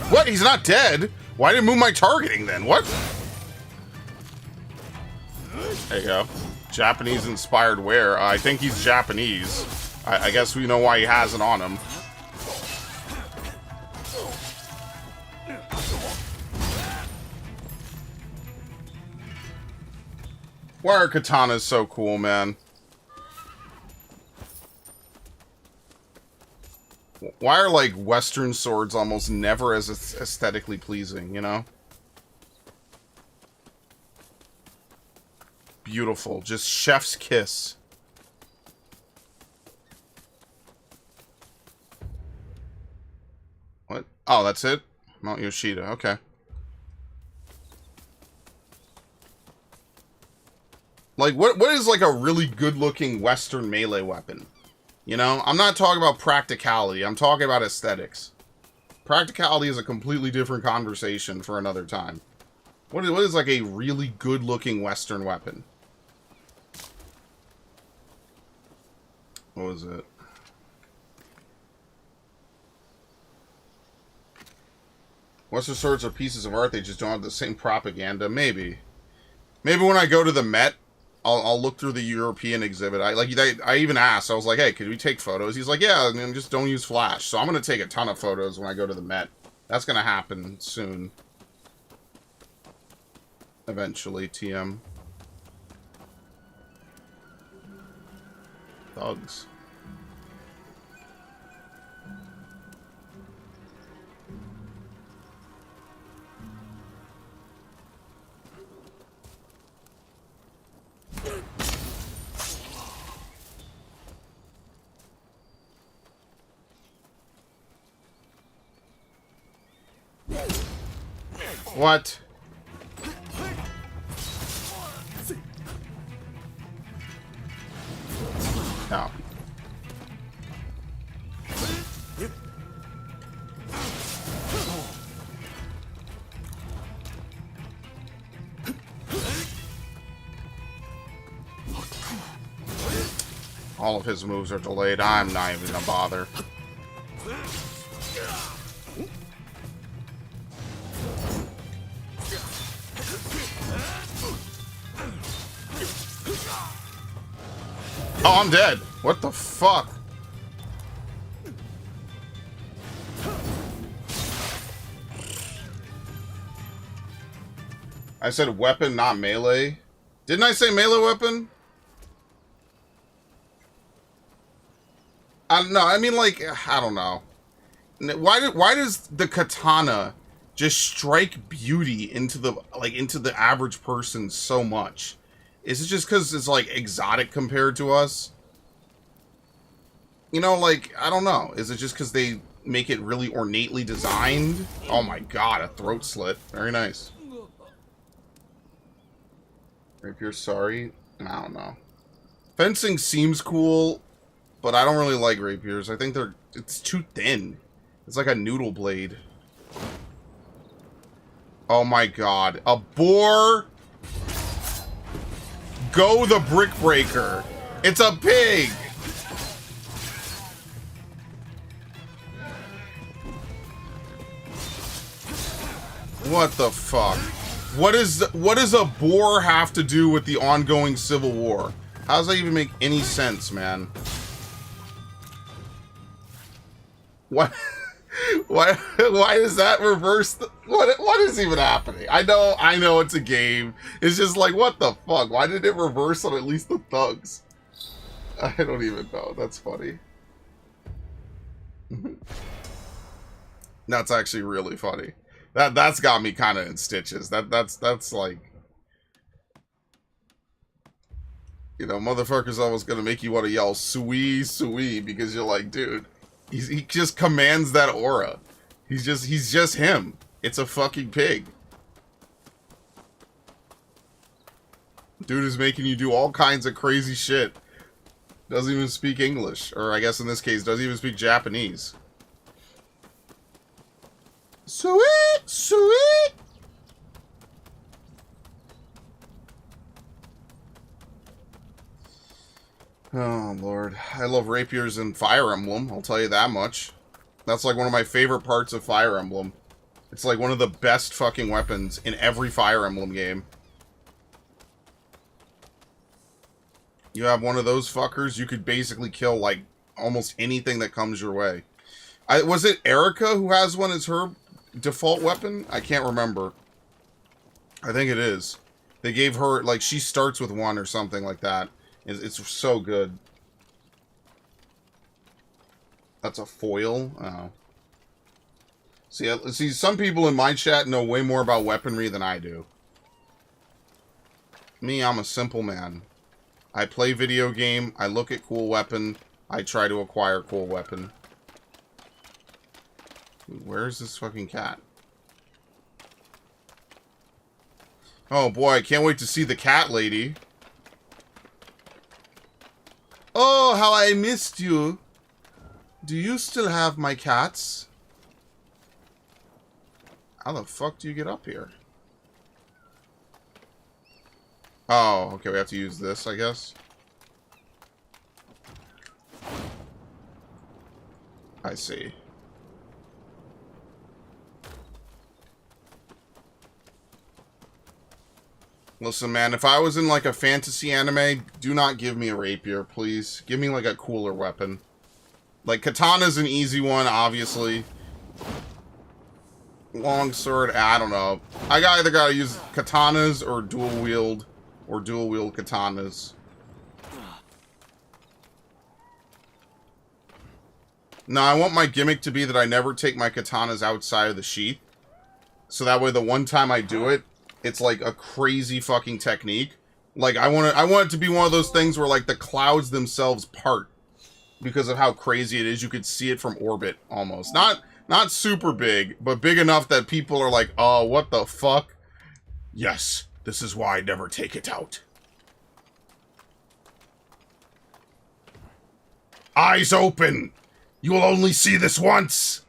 What? He's not dead? Why didn't it move my targeting then? What? There you go. Japanese-inspired wear. I think he's Japanese. I guess we know why he has it on him. Why are katanas so cool, man? Why are, like, Western swords almost never as aesthetically pleasing, you know? Beautiful. Just chef's kiss. What? Oh, that's it? Mount Yoshida. Okay. Like, what is, like, a really good-looking Western melee weapon? You know? I'm not talking about practicality. I'm talking about aesthetics. Practicality is a completely different conversation for another time. What is like, a really good-looking Western weapon? What was it? Western swords are pieces of art. They just don't have the same propaganda. Maybe. Maybe when I go to the Met, I'll look through the European exhibit. I even asked. I was like, hey, could we take photos? He's like, yeah, and just don't use flash. So I'm going to take a ton of photos when I go to the Met. That's going to happen soon. Eventually, TM. Thugs. What? No. All of his moves are delayed. I'm not even gonna bother. Oh, I'm dead. What the fuck? I said weapon, not melee. Didn't I say melee weapon? I don't know. I mean, like, I don't know. Why does the katana just strike beauty into the average person so much? Is it just because it's like exotic compared to us? You know, like, I don't know. Is it just because they make it really ornately designed? Oh my god, a throat slit. Very nice. Rapier, sorry. I don't know. Fencing seems cool, but I don't really like rapiers. I think it's too thin. It's like a noodle blade. Oh my god. A boar? Go the brick breaker. It's a pig. What the fuck? What does a boar have to do with the ongoing civil war? How does that even make any sense, man? What? Why is that reversed? What is even happening? I know it's a game. It's just like, what the fuck? Why did it reverse on at least the thugs? I don't even know. That's funny. That's actually really funny. That's got me kind of in stitches. That's like, you know, motherfuckers always gonna make you want to yell "sui sui" because you're like, dude, he just commands that aura. He's just him. It's a fucking pig. Dude is making you do all kinds of crazy shit. Doesn't even speak English, or I guess in this case, doesn't even speak Japanese. Sweet, sweet. Oh, Lord. I love rapiers in Fire Emblem, I'll tell you that much. That's like one of my favorite parts of Fire Emblem. It's like one of the best fucking weapons in every Fire Emblem game. You have one of those fuckers, you could basically kill, like, almost anything that comes your way. Was it Erica who has one as her default weapon? I can't remember. I think it is. They gave her, like, she starts with one or something like that. It's so good. That's a foil? Oh. See, some people in my chat know way more about weaponry than I do. Me, I'm a simple man. I play video game, I look at cool weapon, I try to acquire cool weapon. Where is this fucking cat? Oh boy, I can't wait to see the cat lady. Oh, how I missed you. Do you still have my cats? How the fuck do you get up here? Oh, okay, we have to use this, I guess. I see. Listen, man, if I was in, like, a fantasy anime, do not give me a rapier, please. Give me, like, a cooler weapon. Like, katana's an easy one, obviously. Longsword, I don't know. I either gotta use katanas or dual-wield katanas. No, I want my gimmick to be that I never take my katanas outside of the sheath. So that way the one time I do it, it's like a crazy fucking technique. Like, I want it to be one of those things where, like, the clouds themselves part because of how crazy it is. You could see it from orbit, almost. Not Not super big, but big enough that people are like, oh, what the fuck? Yes, this is why I never take it out. Eyes open! You will only see this once!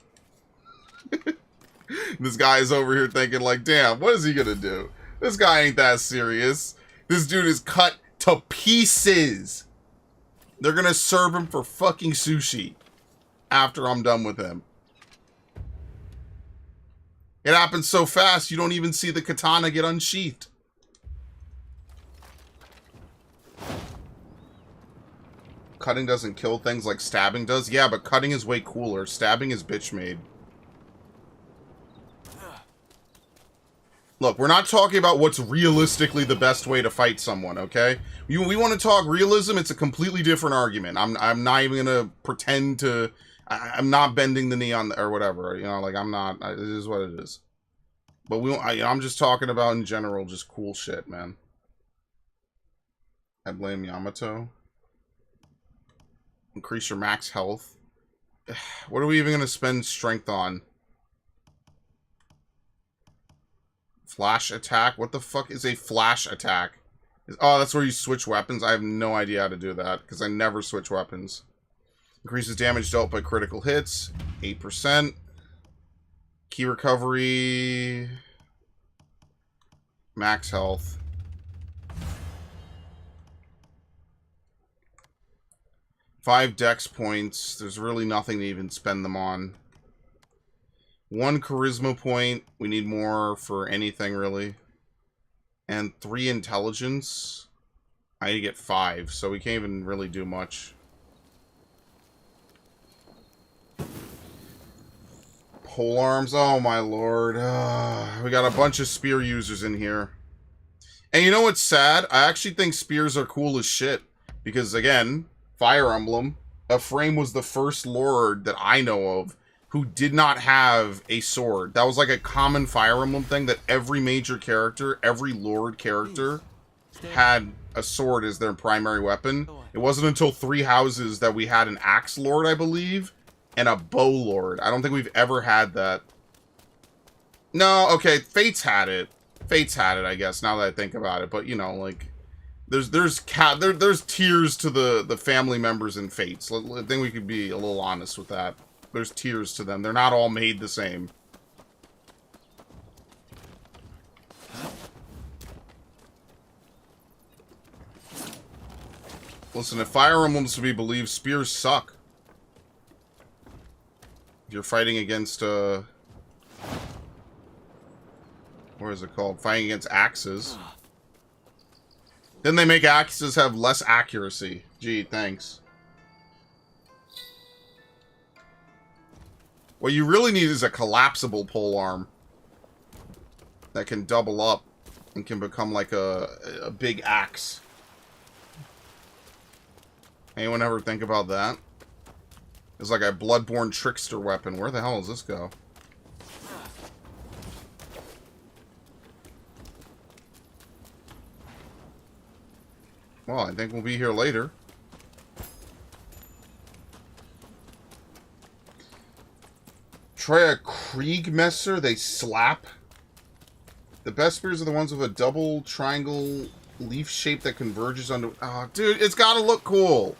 This guy is over here thinking like, damn, what is he gonna do? This guy ain't that serious. This dude is cut to pieces. They're gonna serve him for fucking sushi after I'm done with him. It happens so fast, you don't even see the katana get unsheathed. Cutting doesn't kill things like stabbing does. Yeah, but cutting is way cooler. Stabbing is bitch made. Look, we're not talking about what's realistically the best way to fight someone, okay? We want to talk realism, it's a completely different argument. I'm not even going to pretend to... I'm not bending the knee on... or whatever, you know, like, I'm not... It is what it is. But I'm just talking about, in general, just cool shit, man. I blame Yamato. Increase your max health. What are we even going to spend strength on? Flash attack? What the fuck is a flash attack? Oh, that's where you switch weapons? I have no idea how to do that, because I never switch weapons. Increases damage dealt by critical hits. 8%. Key recovery. Max health. 5 dex points. There's really nothing to even spend them on. 1 charisma point. We need more for anything, really. And 3 intelligence. I need to get 5, so we can't even really do much. Pole arms. Oh, my lord. We got a bunch of spear users in here. And you know what's sad? I actually think spears are cool as shit. Because, again, Fire Emblem, Ephraim was the first lord that I know of who did not have a sword. That was like a common Fire Emblem thing, that every major character, every lord character had a sword as their primary weapon. It wasn't until 3 houses that we had an axe lord, I believe, and a bow lord. I don't think we've ever had that. No, okay, Fates had it. Fates had it, I guess, now that I think about it. But, you know, like, there's tiers to the family members in Fates. I think we could be a little honest with that. There's tiers to them. They're not all made the same. Listen, if Fire Emblem's to be believed, spears suck. If you're fighting against, what is it called? Fighting against axes. Then they make axes have less accuracy. Gee, thanks. What you really need is a collapsible polearm that can double up and can become like a big axe. Anyone ever think about that? It's like a Bloodborne trickster weapon. Where the hell does this go? Well, I think we'll be here later. Try a Kriegmesser, they slap. The best spears are the ones with a double triangle leaf shape that converges onto... Oh, dude, it's gotta look cool.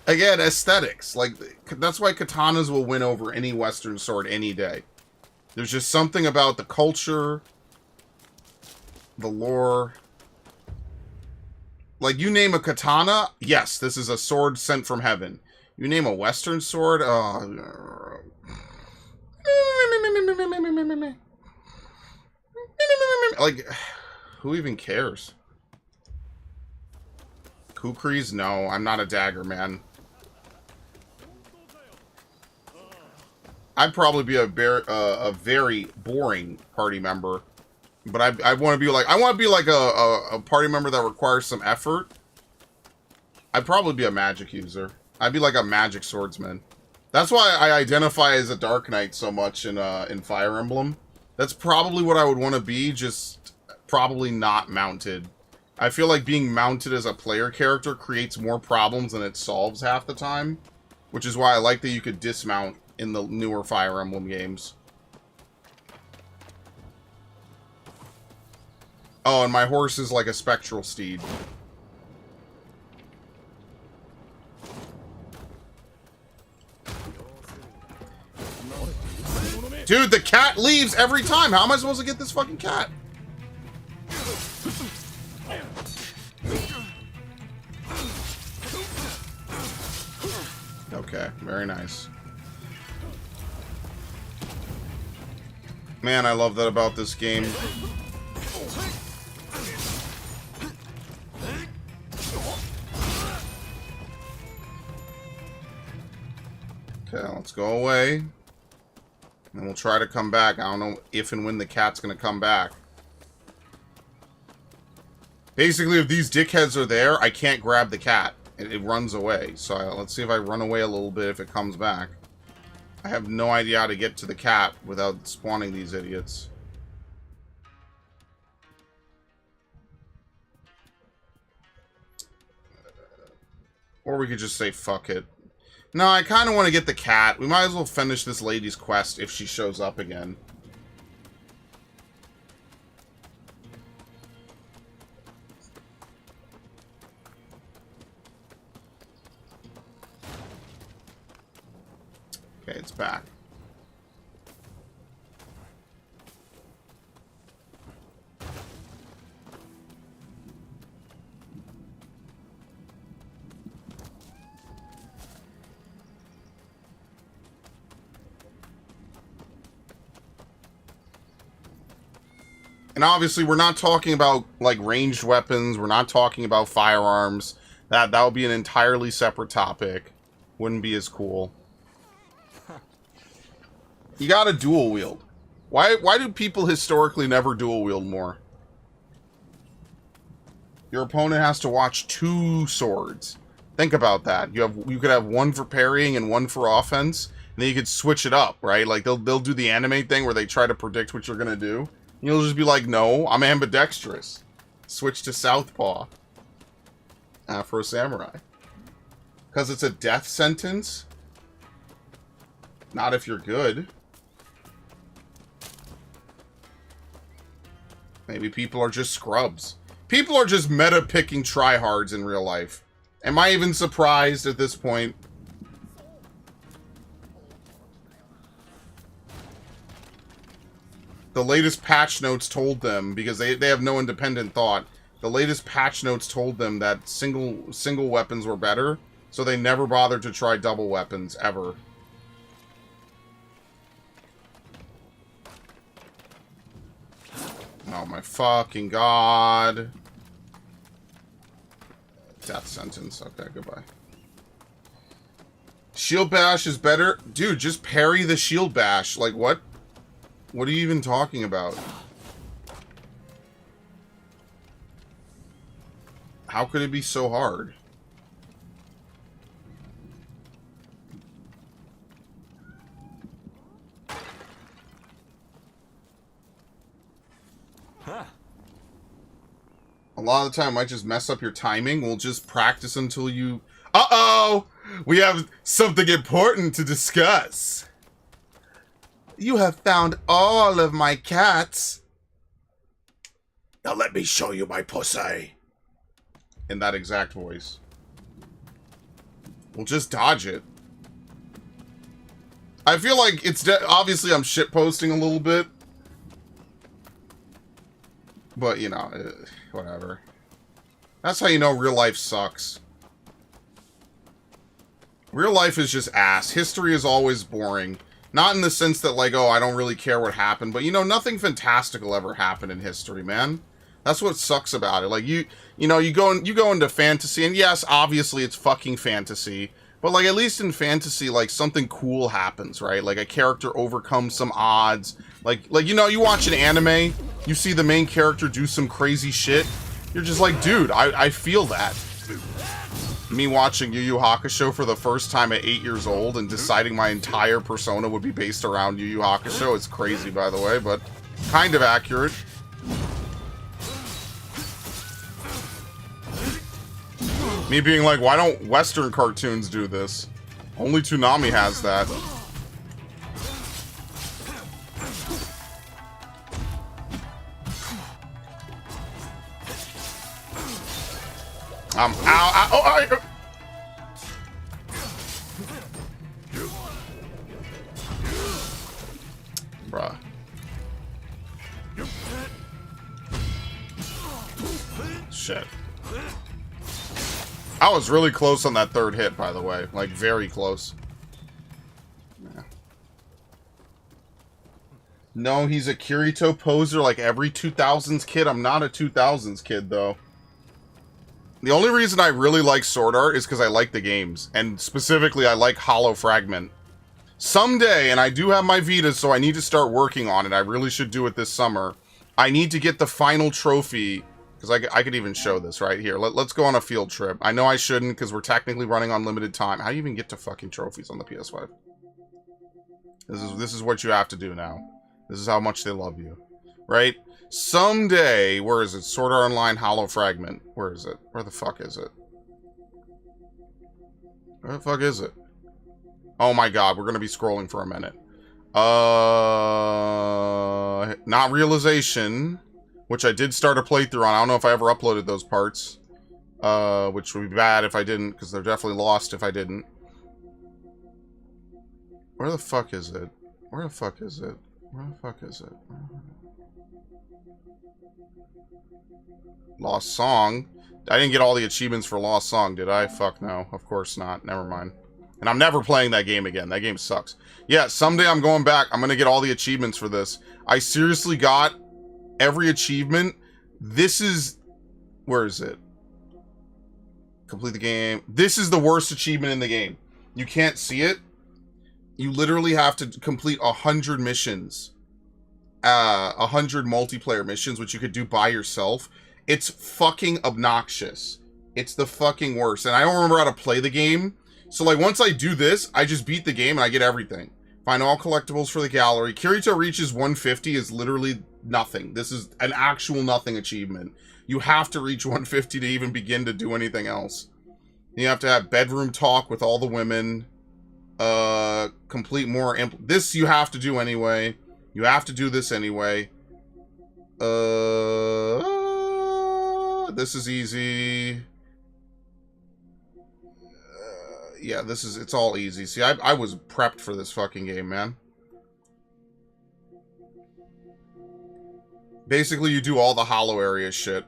Again, aesthetics. Like, that's why katanas will win over any Western sword any day. There's just something about the culture, the lore. Like, you name a katana, yes, this is a sword sent from heaven. You name a Western sword, like, who even cares? Kukris? No, I'm not a dagger man. I'd probably be a very boring party member, but I want to be like a party member that requires some effort. I'd probably be a magic user. I'd be like a magic swordsman. That's why I identify as a Dark Knight so much in Fire Emblem. That's probably what I would want to be, just probably not mounted. I feel like being mounted as a player character creates more problems than it solves half the time, which is why I like that you could dismount in the newer Fire Emblem games. Oh, and my horse is like a spectral steed. Dude, the cat leaves every time. How am I supposed to get this fucking cat? Okay, very nice. Man, I love that about this game. Okay, let's go away. And we'll try to come back. I don't know if and when the cat's going to come back. Basically, if these dickheads are there, I can't grab the cat. It runs away. So let's see if I run away a little bit if it comes back. I have no idea how to get to the cat without spawning these idiots. Or we could just say fuck it. No, I kind of want to get the cat. We might as well finish this lady's quest if she shows up again. Okay, it's back. And obviously, we're not talking about, like, ranged weapons. We're not talking about firearms. That would be an entirely separate topic. Wouldn't be as cool. You gotta dual wield. Why do people historically never dual wield more? Your opponent has to watch 2 swords. Think about that. You could have one for parrying and one for offense, and then you could switch it up, right? Like they'll do the anime thing where they try to predict what you're gonna do. You'll just be like, no, I'm ambidextrous. Switch to southpaw. Afro Samurai. Because it's a death sentence? Not if you're good. Maybe people are just scrubs. People are just meta-picking tryhards in real life. Am I even surprised at this point? The latest patch notes told them, because they have no independent thought, the latest patch notes told them that single weapons were better, so they never bothered to try double weapons, ever. Oh my fucking god. Death sentence. Okay, goodbye. Shield bash is better? Dude, just parry the shield bash. Like, what? What are you even talking about? How could it be so hard? Huh. A lot of the time, I might just mess up your timing. We'll just practice until you... Uh-oh! We have something important to discuss. You have found all of my cats. Now let me show you my pussy. In that exact voice. We'll just dodge it. I feel like it's... obviously, I'm shitposting a little bit. But, you know, whatever. That's how you know real life sucks. Real life is just ass. History is always boring. Not in the sense that, like, oh, I don't really care what happened. But, you know, nothing fantastical ever happened in history, man. That's what sucks about it. Like, you go into fantasy, and yes, obviously it's fucking fantasy. But, like, at least in fantasy, like, something cool happens, right? Like, a character overcomes some odds. Like, you know, you watch an anime, you see the main character do some crazy shit. You're just like, dude, I feel that. Me watching Yu Yu Hakusho for the first time at 8 years old and deciding my entire persona would be based around Yu Yu Hakusho. It's crazy, by the way, but kind of accurate. Me being like, why don't Western cartoons do this? Only Toonami has that. I'm out. Oh, bruh. Shit. I was really close on that third hit, by the way. Like, very close. Yeah. No, he's a Kirito poser like every 2000s kid. I'm not a 2000s kid, though. The only reason I really like Sword Art is because I like the games. And specifically, I like Hollow Fragment. Someday, and I do have my Vita, so I need to start working on it. I really should do it this summer. I need to get the final trophy, because I could even show this right here. Let's go on a field trip. I know I shouldn't, because we're technically running on limited time. How do you even get to fucking trophies on the PS5? This is what you have to do now. This is how much they love you. Right? Someday, where is it? Sword Art Online Hollow Fragment. Where is it? Where the fuck is it? Where the fuck is it? Oh my god, we're gonna be scrolling for a minute. Not Realization, which I did start a playthrough on. I don't know if I ever uploaded those parts. Which would be bad if I didn't, because they're definitely lost if I didn't. Where the fuck is it? Where the fuck is it? Where the fuck is it? Lost Song. I didn't get all the achievements for Lost Song, did I? Fuck no. Of course not. Never mind. And I'm never playing that game again. That game sucks. Yeah, someday I'm going back. I'm going to get all the achievements for this. I seriously got every achievement. This is... Where is it? Complete the game. This is the worst achievement in the game. You can't see it. You literally have to complete 100 missions. 100 multiplayer missions, which you could do by yourself. It's fucking obnoxious. It's the fucking worst. And I don't remember how to play the game. So, like, once I do this, I just beat the game and I get everything. Find all collectibles for the gallery. Kirito reaches 150 is literally nothing. This is an actual nothing achievement. You have to reach 150 to even begin to do anything else. You have to have bedroom talk with all the women. Complete more... This you have to do anyway. You have to do this anyway. This is easy. Yeah, it's all easy. See, I was prepped for this fucking game, man. Basically, you do all the hollow area shit.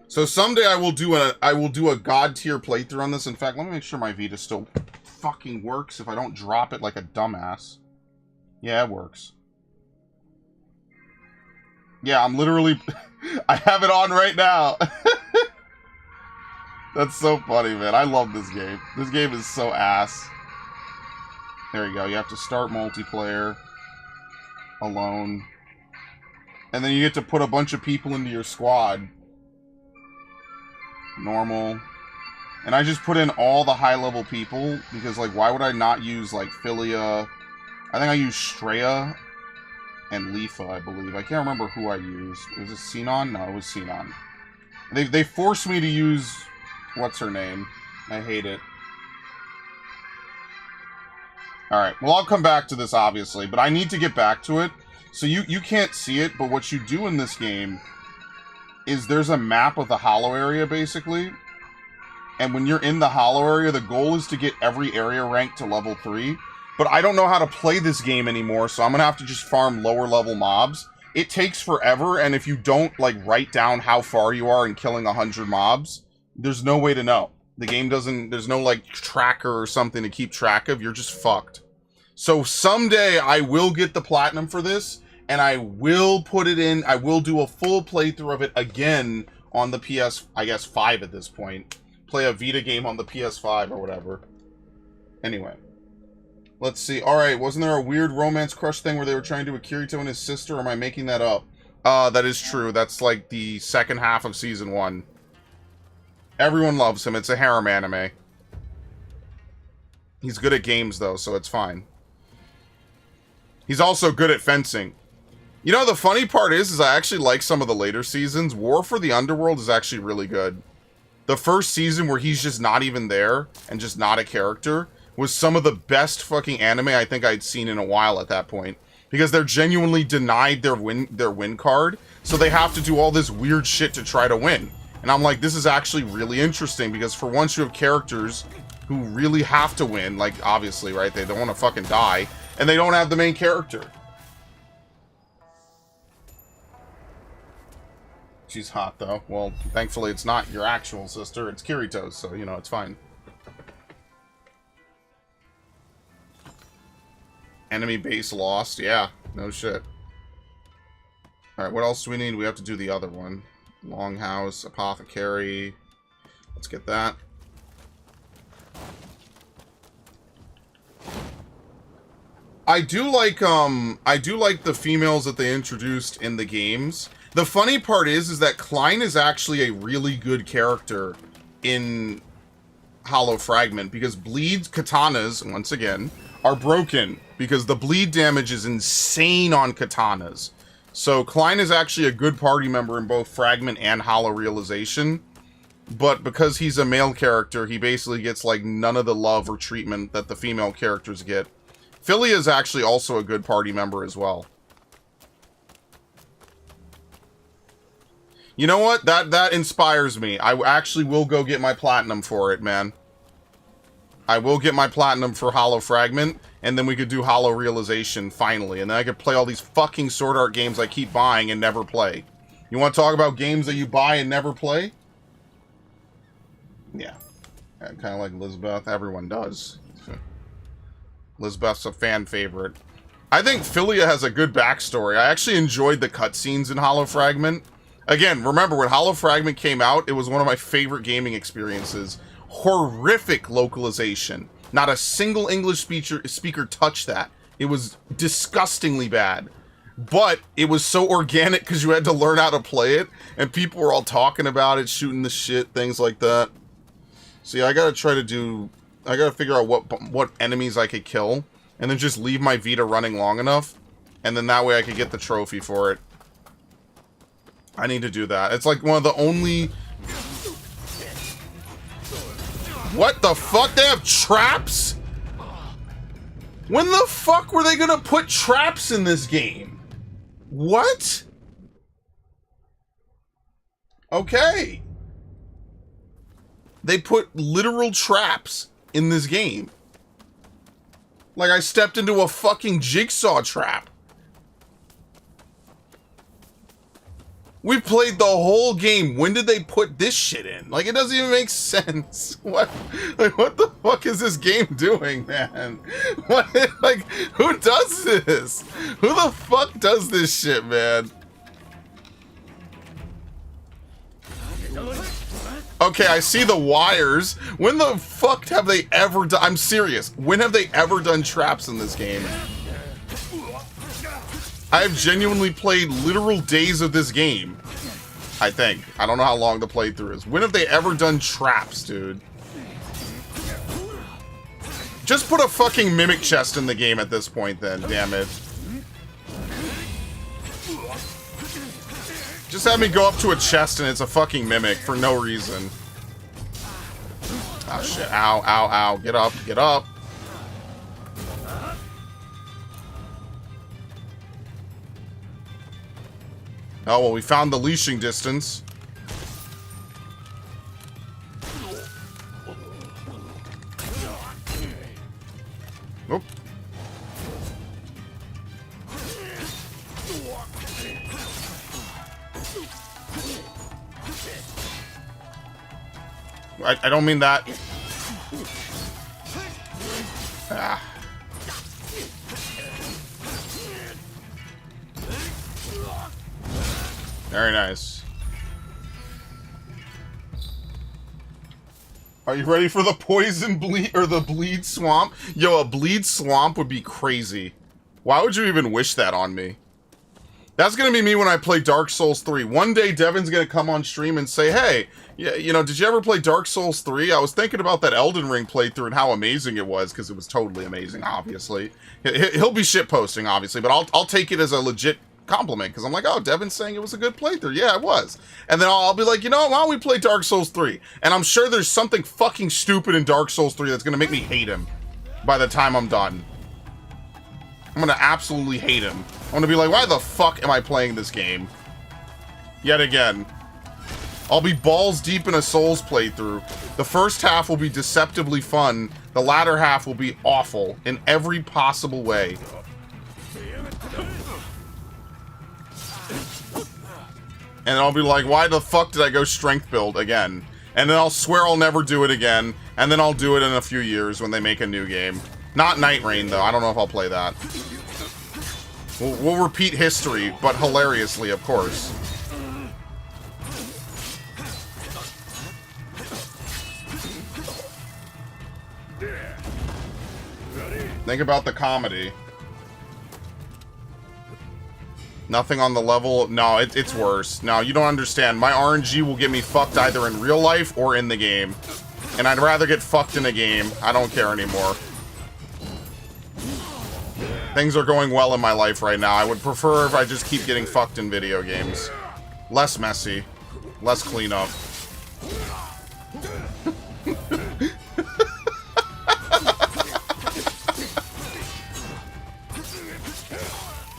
So someday I will do a god tier playthrough on this. In fact, let me make sure my Vita still fucking works if I don't drop it like a dumbass. Yeah, it works. Yeah, I'm literally... I have it on right now. That's so funny, man. I love this game. This game is so ass. There you go. You have to start multiplayer alone. And then you get to put a bunch of people into your squad. Normal. And I just put in all the high-level people because, like, why would I not use, like, Philia? I think I used Shreya and Lifa, I believe. I can't remember who I used. Was it Sinon? No, it was Sinon. They forced me to use... What's her name? I hate it. Alright, well, I'll come back to this, obviously, but I need to get back to it. So you can't see it, but what you do in this game is there's a map of the hollow area, basically. And when you're in the hollow area, the goal is to get every area ranked to level 3. But I don't know how to play this game anymore, so I'm going to have to just farm lower level mobs. It takes forever, and if you don't, like, write down how far you are in killing 100 mobs... There's no way to know. The game doesn't... There's no, like, tracker or something to keep track of. You're just fucked. So someday I will get the platinum for this, and I will put it in... I will do a full playthrough of it again on the PS... I guess 5 at this point. Play a Vita game on the PS5 or whatever. Anyway. Let's see. Alright, wasn't there a weird romance crush thing where they were trying to do a Kirito and his sister? Or am I making that up? That is true. That's, like, the second half of Season 1. Everyone loves him. It's a harem anime. He's good at games, though, so it's fine. He's also good at fencing. You know, the funny part is I actually like some of the later seasons. War for the Underworld is actually really good. The first season where he's just not even there and just not a character was some of the best fucking anime I think I'd seen in a while at that point. Because they're genuinely denied their win card, so they have to do all this weird shit to try to win. And I'm like, this is actually really interesting, because for once you have characters who really have to win, like, obviously, right? They don't want to fucking die, and they don't have the main character. She's hot, though. Well, thankfully it's not your actual sister, it's Kirito's, so, you know, it's fine. Enemy base lost. Yeah, no shit. Alright, what else do we need? We have to do the other one. Longhouse, Apothecary. Let's get that. I do like the females that they introduced in the games. The funny part is that Klein is actually a really good character in Hollow Fragment, because bleed katanas, once again, are broken, because the bleed damage is insane on katanas. So Klein is actually a good party member in both Fragment and Hollow Realization, but because he's a male character, he basically gets like none of the love or treatment that the female characters get. Philia is actually also a good party member as well. You know what? That inspires me. I actually will go get my platinum for it, man. I will get my platinum for Hollow Fragment, and then we could do Hollow Realization finally, and then I could play all these fucking Sword Art games I keep buying and never play. You want to talk about games that you buy and never play? Yeah. Kind of like Lisbeth. Everyone does. Lisbeth's a fan favorite. I think Philia has a good backstory. I actually enjoyed the cutscenes in Hollow Fragment. Again, remember, when Hollow Fragment came out, it was one of my favorite gaming experiences. Horrific localization. Not a single English speaker touched that. It was disgustingly bad. But it was so organic because you had to learn how to play it, and people were all talking about it, shooting the shit, things like that. See, I gotta figure out what enemies I could kill, and then just leave my Vita running long enough, and then that way I could get the trophy for it. I need to do that. It's like one of the only... What the fuck? They have traps? When the fuck were they gonna put traps in this game? What? Okay. They put literal traps in this game. Like I stepped into a fucking jigsaw trap. We played the whole game. When did they put this shit in? Like, it doesn't even make sense. What? Like, what the fuck is this game doing, man? What? Like, who does this? Who the fuck does this shit, man? Okay, I see the wires. When the fuck have they ever done... I'm serious. When have they ever done traps in this game? I have genuinely played literal days of this game. I think. I don't know how long the playthrough is. When have they ever done traps, dude? Just put a fucking mimic chest in the game at this point, then. Damn it. Just have me go up to a chest and it's a fucking mimic for no reason. Oh shit. Ow, ow, ow. Get up, get up. Oh, well, we found the leashing distance. Nope. I don't mean that. Ah. Very nice. Are you ready for the poison bleed or the bleed swamp? Yo, a bleed swamp would be crazy. Why would you even wish that on me? That's gonna be me when I play Dark Souls 3. One day Devin's gonna come on stream and say, hey, yeah, you know, did you ever play Dark Souls 3? I was thinking about that Elden Ring playthrough and how amazing it was, because it was totally amazing, obviously. He'll be shitposting, obviously, but I'll take it as a legit compliment, because I'm like, oh, Devin's saying it was a good playthrough. Yeah, it was. And then I'll be like, you know what, why don't we play Dark Souls 3? And I'm sure there's something fucking stupid in Dark Souls 3 that's gonna make me hate him by the time I'm done. I'm gonna absolutely hate him. I'm gonna be like, why the fuck am I playing this game? Yet again. I'll be balls deep in a Souls playthrough. The first half will be deceptively fun. The latter half will be awful in every possible way. And I'll be like, why the fuck did I go strength build again? And then I'll swear I'll never do it again. And then I'll do it in a few years when they make a new game. Not Night Rain, though. I don't know if I'll play that. We'll repeat history, but hilariously, of course. Think about the comedy. Nothing on the level. No, it's worse. No, you don't understand. My RNG will get me fucked either in real life or in the game. And I'd rather get fucked in a game. I don't care anymore. Things are going well in my life right now. I would prefer if I just keep getting fucked in video games. Less messy. Less cleanup.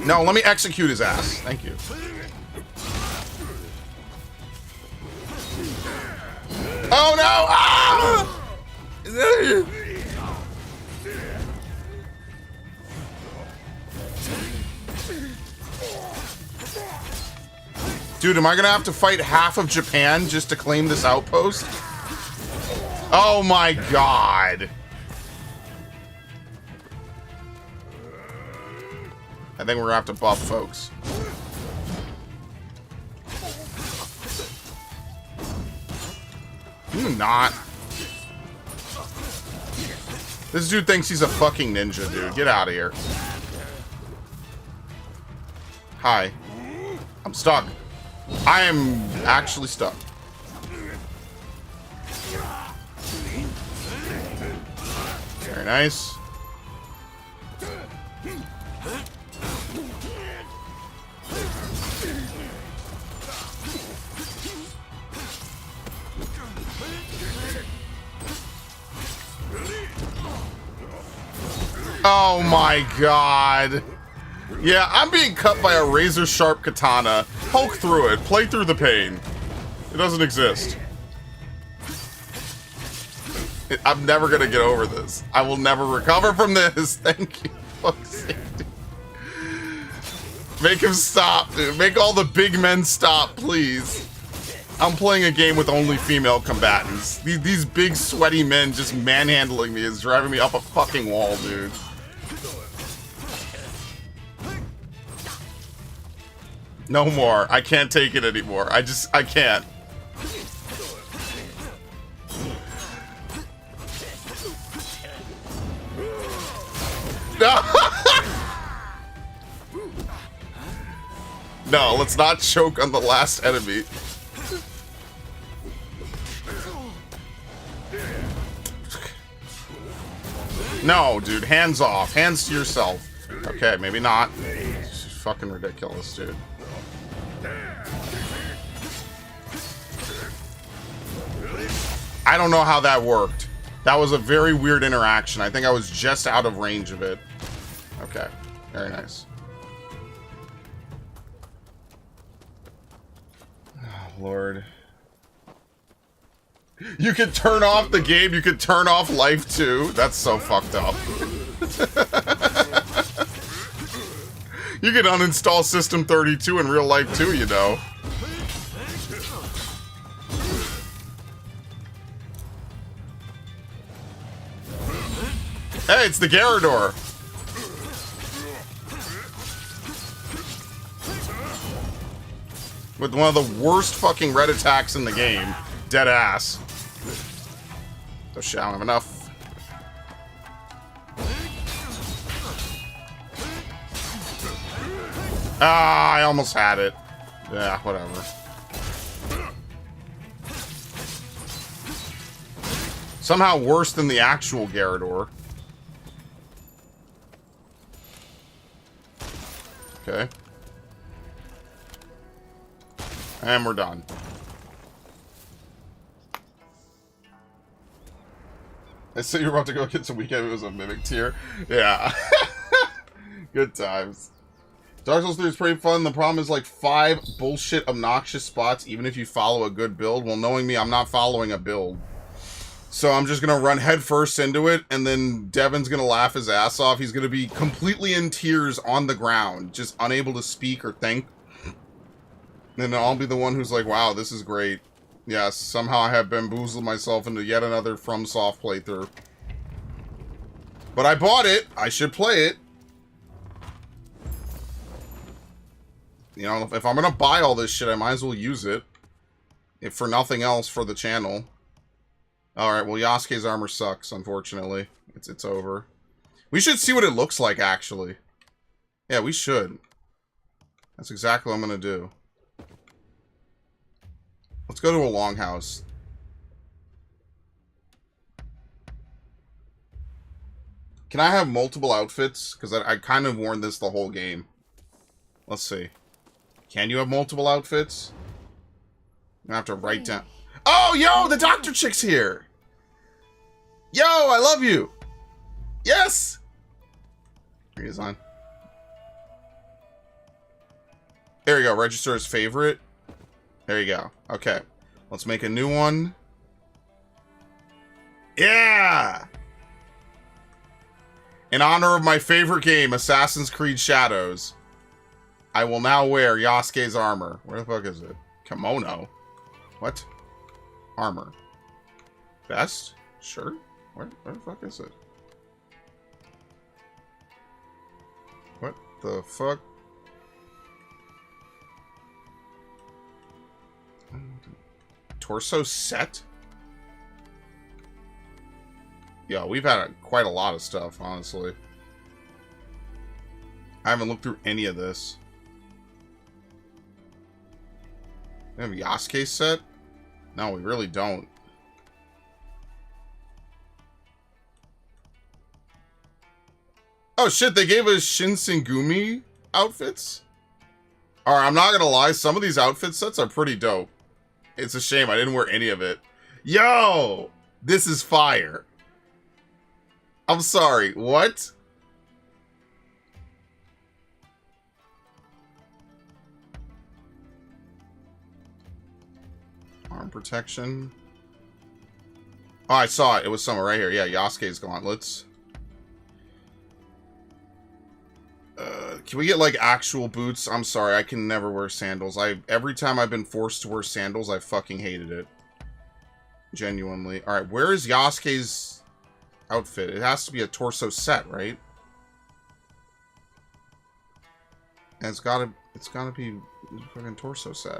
No, let me execute his ass. Thank you. Oh no! Ah! Dude, am I gonna have to fight half of Japan just to claim this outpost? Oh my god. I think we're gonna have to buff folks. Not. This dude thinks he's a fucking ninja, dude. Get out of here. Hi. I'm stuck. I am actually stuck. Very nice. Oh my god. Yeah, I'm being cut by a razor-sharp katana. Poke through it. Play through the pain. It doesn't exist. I'm never gonna get over this. I will never recover from this. Thank you. Fuck's sake, dude. Make him stop, dude. Make all the big men stop, please. I'm playing a game with only female combatants. These big, sweaty men just manhandling me is driving me up a fucking wall, dude. No more. I can't take it anymore. I can't. No! No, let's not choke on the last enemy. No, dude. Hands off. Hands to yourself. Okay, maybe not. It's fucking ridiculous, dude. I don't know how that worked. That was a very weird interaction. I think I was just out of range of it. Okay. Very nice. Oh, Lord. You could turn off the game. You could turn off life too. That's so fucked up. You can uninstall System 32 in real life too, you know. Hey, it's the Garrador. With one of the worst fucking red attacks in the game. Dead ass. Oh shit, I don't have enough. Ah, I almost had it. Yeah, whatever. Somehow worse than the actual Garrador. Okay. And we're done. I said you were about to go get some weekend. It was a mimic tier. Yeah. Good times. Dark Souls 3 is pretty fun. The problem is like 5 bullshit obnoxious spots even if you follow a good build. Well, knowing me, I'm not following a build. So I'm just going to run headfirst into it, and then Devin's going to laugh his ass off. He's going to be completely in tears on the ground, just unable to speak or think. And I'll be the one who's like, wow, this is great. Yes, somehow I have bamboozled myself into yet another FromSoft playthrough. But I bought it. I should play it. You know, if I'm going to buy all this shit, I might as well use it. If for nothing else, for the channel. Alright, well, Yasuke's armor sucks, unfortunately. It's over. We should see what it looks like, actually. Yeah, we should. That's exactly what I'm going to do. Let's go to a longhouse. Can I have multiple outfits? Because I kind of worn this the whole game. Let's see. Can you have multiple outfits? I'm gonna have to write down... Oh, yo! The doctor chick's here! Yo, I love you! Yes! Here he is on. There you go. Register as favorite. There you go. Okay. Let's make a new one. Yeah! In honor of my favorite game, Assassin's Creed Shadows, I will now wear Yasuke's armor. Where the fuck is it? Kimono? What? Armor. Vest? Shirt? Where the fuck is it? What the fuck? Torso set? Yeah, we've had quite a lot of stuff, honestly. I haven't looked through any of this. We have a Yasuke set? No, we really don't. Oh shit, they gave us Shinsengumi outfits? Alright, I'm not gonna lie, some of these outfit sets are pretty dope. It's a shame I didn't wear any of it. Yo! This is fire. I'm sorry, what? Arm protection. Oh, I saw it. It was somewhere right here. Yeah, Yasuke's gauntlets. Can we get, like, actual boots? I'm sorry, I can never wear sandals. Every time I've been forced to wear sandals, I fucking hated it. Genuinely. Alright, where is Yasuke's outfit? It has to be a torso set, right? And it's gotta be a fucking torso set.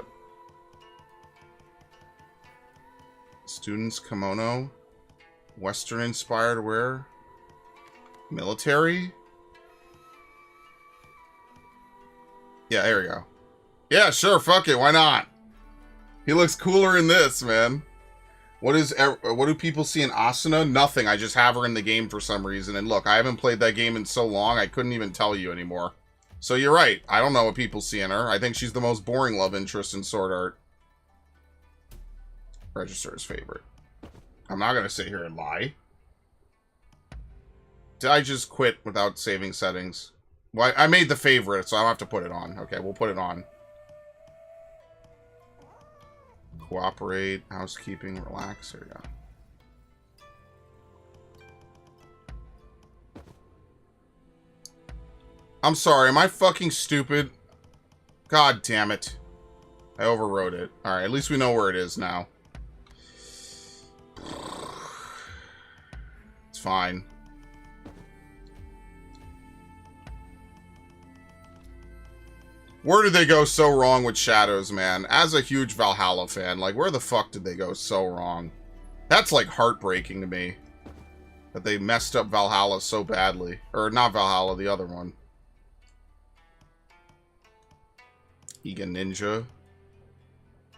Students kimono. Western inspired wear. Military. Yeah, there we go. Yeah, sure, fuck it, why not? He looks cooler in this, man. What do people see in Asuna? Nothing, I just have her in the game for some reason. And look, I haven't played that game in so long, I couldn't even tell you anymore. So you're right, I don't know what people see in her. I think she's the most boring love interest in Sword Art. Register as favorite. I'm not gonna sit here and lie. Did I just quit without saving settings? Well, I made the favorite, so I don't have to put it on. Okay, we'll put it on. Cooperate, housekeeping, relax. There we go. I'm sorry, am I fucking stupid? God damn it. I overwrote it. Alright, at least we know where it is now. It's fine. Where did they go so wrong with Shadows, man? As a huge Valhalla fan, like, where the fuck did they go so wrong? That's, like, heartbreaking to me. That they messed up Valhalla so badly. Or, not Valhalla, the other one. Ega Ninja.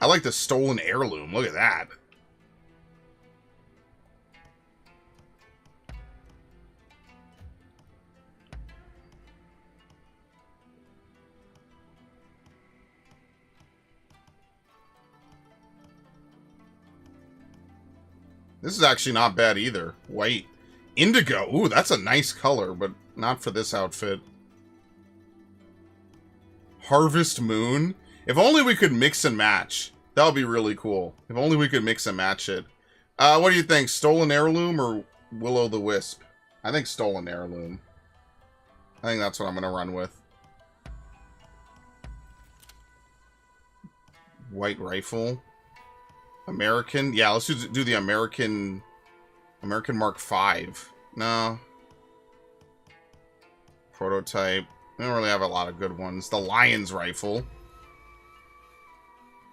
I like the stolen heirloom. Look at that. This is actually not bad either. White. Indigo. Ooh, that's a nice color, but not for this outfit. Harvest Moon. If only we could mix and match. That would be really cool. If only we could mix and match it. What do you think? Stolen Heirloom or Will-O-the-Wisp? I think Stolen Heirloom. I think that's what I'm going to run with. White Rifle. American. Yeah, let's do the American Mark V. No. Prototype. We don't really have a lot of good ones. The Lion's Rifle.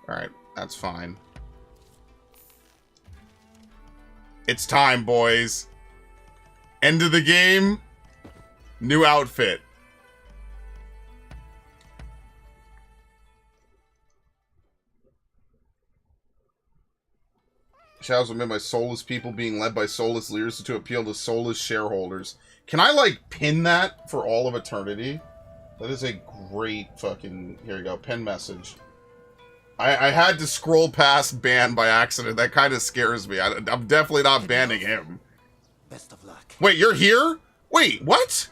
Alright, that's fine. It's time, boys. End of the game. New outfit. Shadows were made by soulless people being led by soulless leaders to appeal to soulless shareholders. Can I, like, pin that for all of eternity? That is a great fucking... Here you go, pin message. I had to scroll past ban by accident. That kind of scares me. I'm definitely not banning him. Best of luck. Wait, you're here? Wait, what?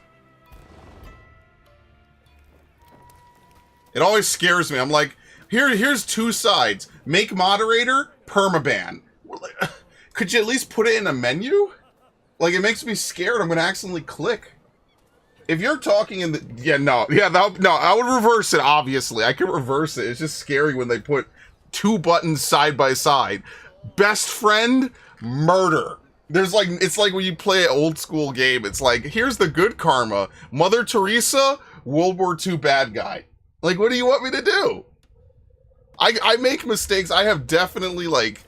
It always scares me. I'm like, here's two sides. Make moderator, permaban. Could you at least put it in a menu? Like, it makes me scared. I'm going to accidentally click. If you're talking in the... Yeah, no. Yeah, no, I would reverse it, obviously. I can reverse it. It's just scary when they put two buttons side by side. Best friend, murder. There's like... It's like when you play an old school game. It's like, here's the good karma. Mother Teresa, World War II bad guy. Like, what do you want me to do? I make mistakes. I have definitely, like...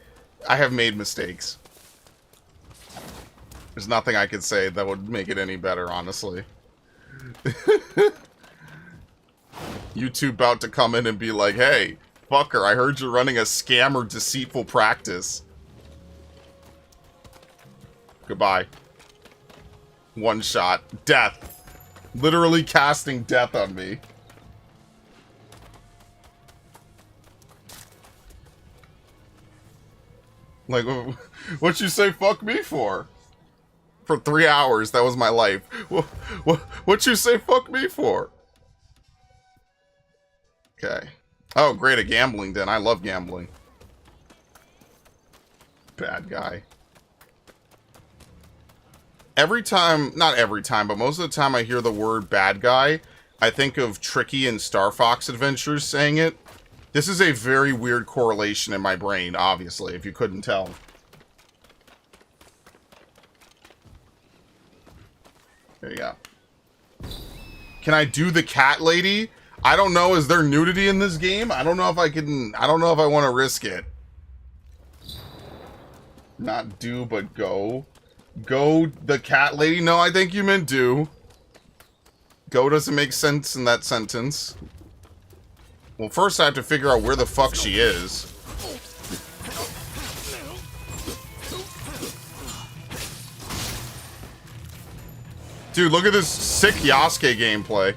I have made mistakes. There's nothing I could say that would make it any better, honestly. YouTube about to come in and be like, hey, fucker, I heard you're running a scam or deceitful practice. Goodbye. One shot. Death. Literally casting death on me. Like, what'd you say fuck me for? For 3 hours, that was my life. What'd you say fuck me for? Okay. Oh, great, a gambling den. I love gambling. Bad guy. Every time, not every time, but most of the time I hear the word bad guy, I think of Tricky and Star Fox Adventures saying it. This is a very weird correlation in my brain, obviously, if you couldn't tell. There you go. Can I do the cat lady? I don't know. Is there nudity in this game? I don't know if I can... I don't know if I want to risk it. Not do, but go. Go the cat lady? No, I think you meant do. Go doesn't make sense in that sentence. Well, first I have to figure out where the fuck she is. Dude, look at this sick Yasuke gameplay.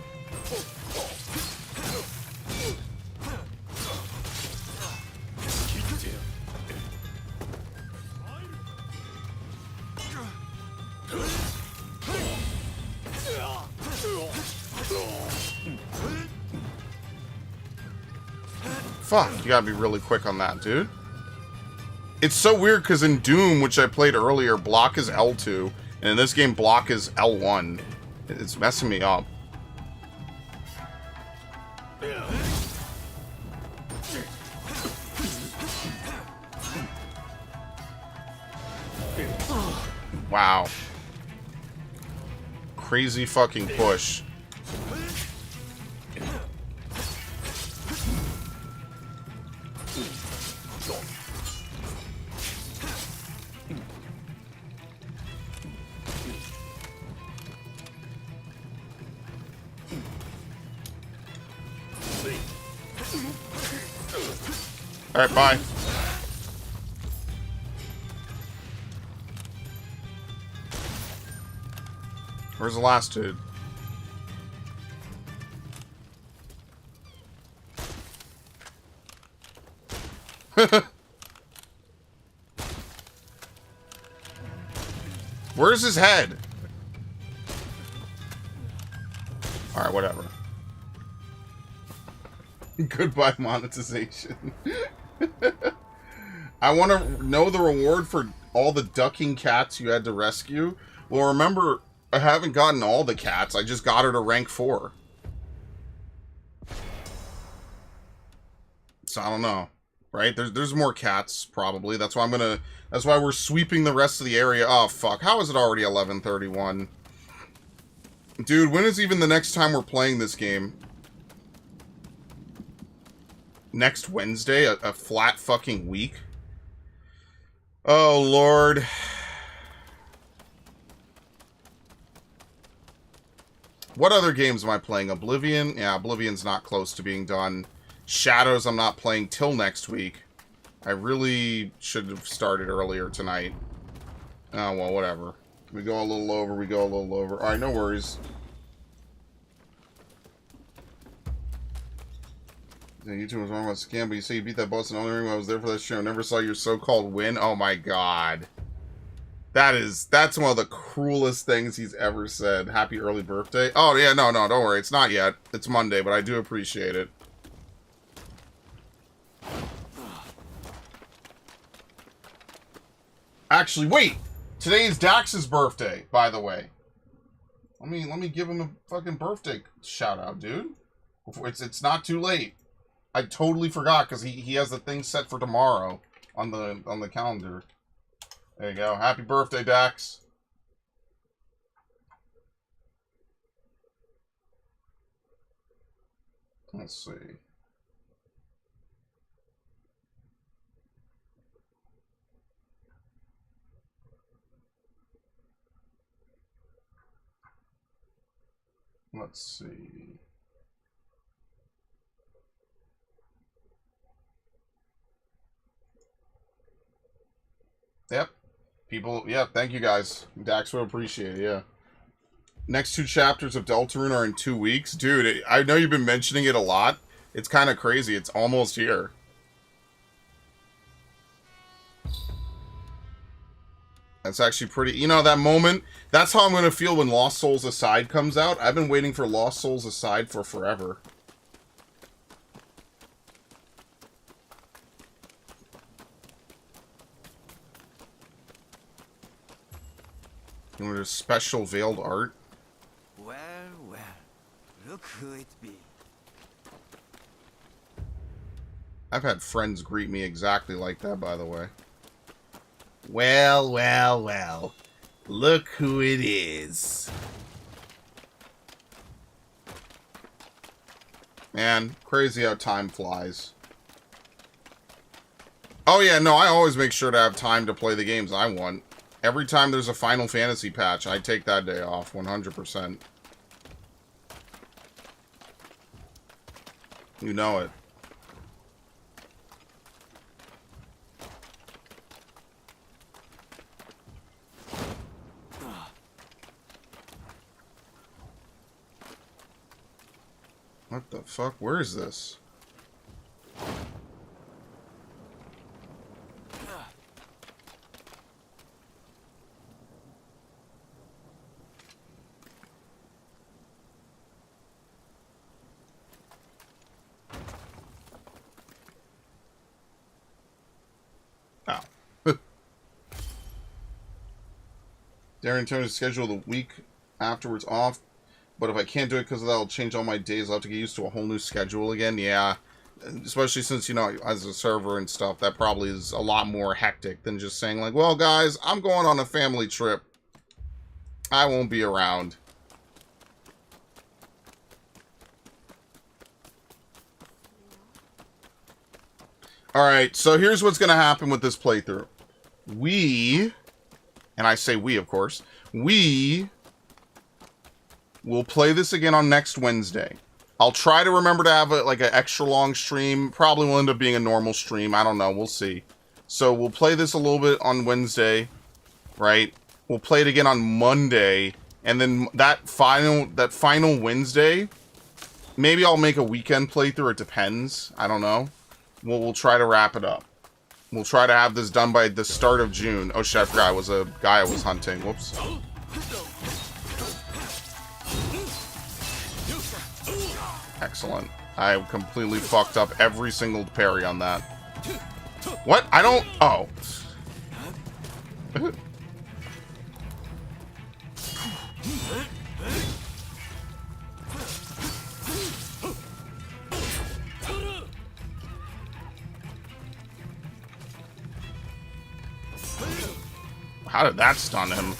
Fuck, you gotta be really quick on that, dude. It's so weird because in Doom, which I played earlier, block is L2. And in this game, block is L1. It's messing me up. Wow. Crazy fucking push. Alright, bye. Where's the last dude? Where's his head? Alright, whatever. Goodbye monetization. I want to know the reward for all the ducking cats you had to rescue. Well, remember, I haven't gotten all the cats. I just got her to rank 4. So I don't know. Right? There's more cats, probably. That's why that's why we're sweeping the rest of the area. Oh, fuck. How is it already 11:31? Dude, when is even the next time we're playing this game? Next Wednesday? A flat fucking week? Oh, Lord. What other games am I playing? Oblivion? Yeah, Oblivion's not close to being done. Shadows I'm not playing till next week. I really should have started earlier tonight. Oh, well, whatever. We go a little over, we go a little over. Alright, no worries. Yeah, YouTube was wrong about scam, but you say you beat that boss in the only room. I was there for that show. Never saw your so-called win. Oh my god. That's one of the cruelest things he's ever said. Happy early birthday. Oh yeah, no, don't worry. It's not yet. It's Monday, but I do appreciate it. Actually, wait! Today is Dax's birthday, by the way. Let me give him a fucking birthday shout out, dude. It's not too late. I totally forgot because he has the thing set for tomorrow on the calendar. There you go. Happy birthday, Dax. Let's see. Let's see. Yep. People, yeah, thank you guys. Dax will appreciate it, yeah. Next 2 chapters of Deltarune are in 2 weeks. Dude, I know you've been mentioning it a lot. It's kind of crazy. It's almost here. That's actually pretty... You know, that moment... That's how I'm going to feel when Lost Souls Aside comes out. I've been waiting for Lost Souls Aside for forever. You want a special veiled art? Well, look who it be. I've had friends greet me exactly like that, by the way. Well. Look who it is. Man, crazy how time flies. Oh yeah, no, I always make sure to have time to play the games I want. Every time there's a Final Fantasy patch, I take that day off, 100%. You know it. What the fuck? Where is this? Oh. Darren told me to schedule the week afterwards off. But if I can't do it because of that, I'll change all my days. I'll have to get used to a whole new schedule again. Yeah. Especially since, you know, as a server and stuff, that probably is a lot more hectic than just saying, like, well, guys, I'm going on a family trip. I won't be around. Alright, so here's what's going to happen with this playthrough. We, and I say we, of course, we... we'll play this again on next Wednesday. I'll try to remember to have like an extra long stream. Probably will end up being a normal stream. I don't know. We'll see. So we'll play this a little bit on Wednesday, right? We'll play it again on Monday, and then that final Wednesday, maybe I'll make a weekend playthrough. It depends. I don't know. We'll try to wrap it up. We'll try to have this done by the start of June. Oh shit! I forgot. It was a guy I was hunting. Whoops. Excellent. I completely fucked up every single parry on that. What? I don't... Oh. How did that stun him?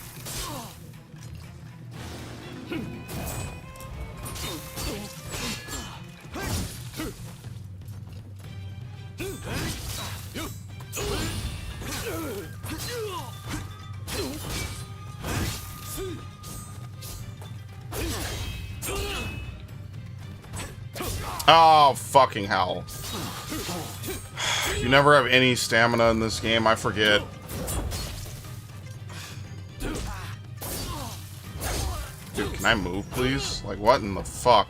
Oh, fucking hell. You never have any stamina in this game, I forget. Dude, can I move, please? Like, what in the fuck?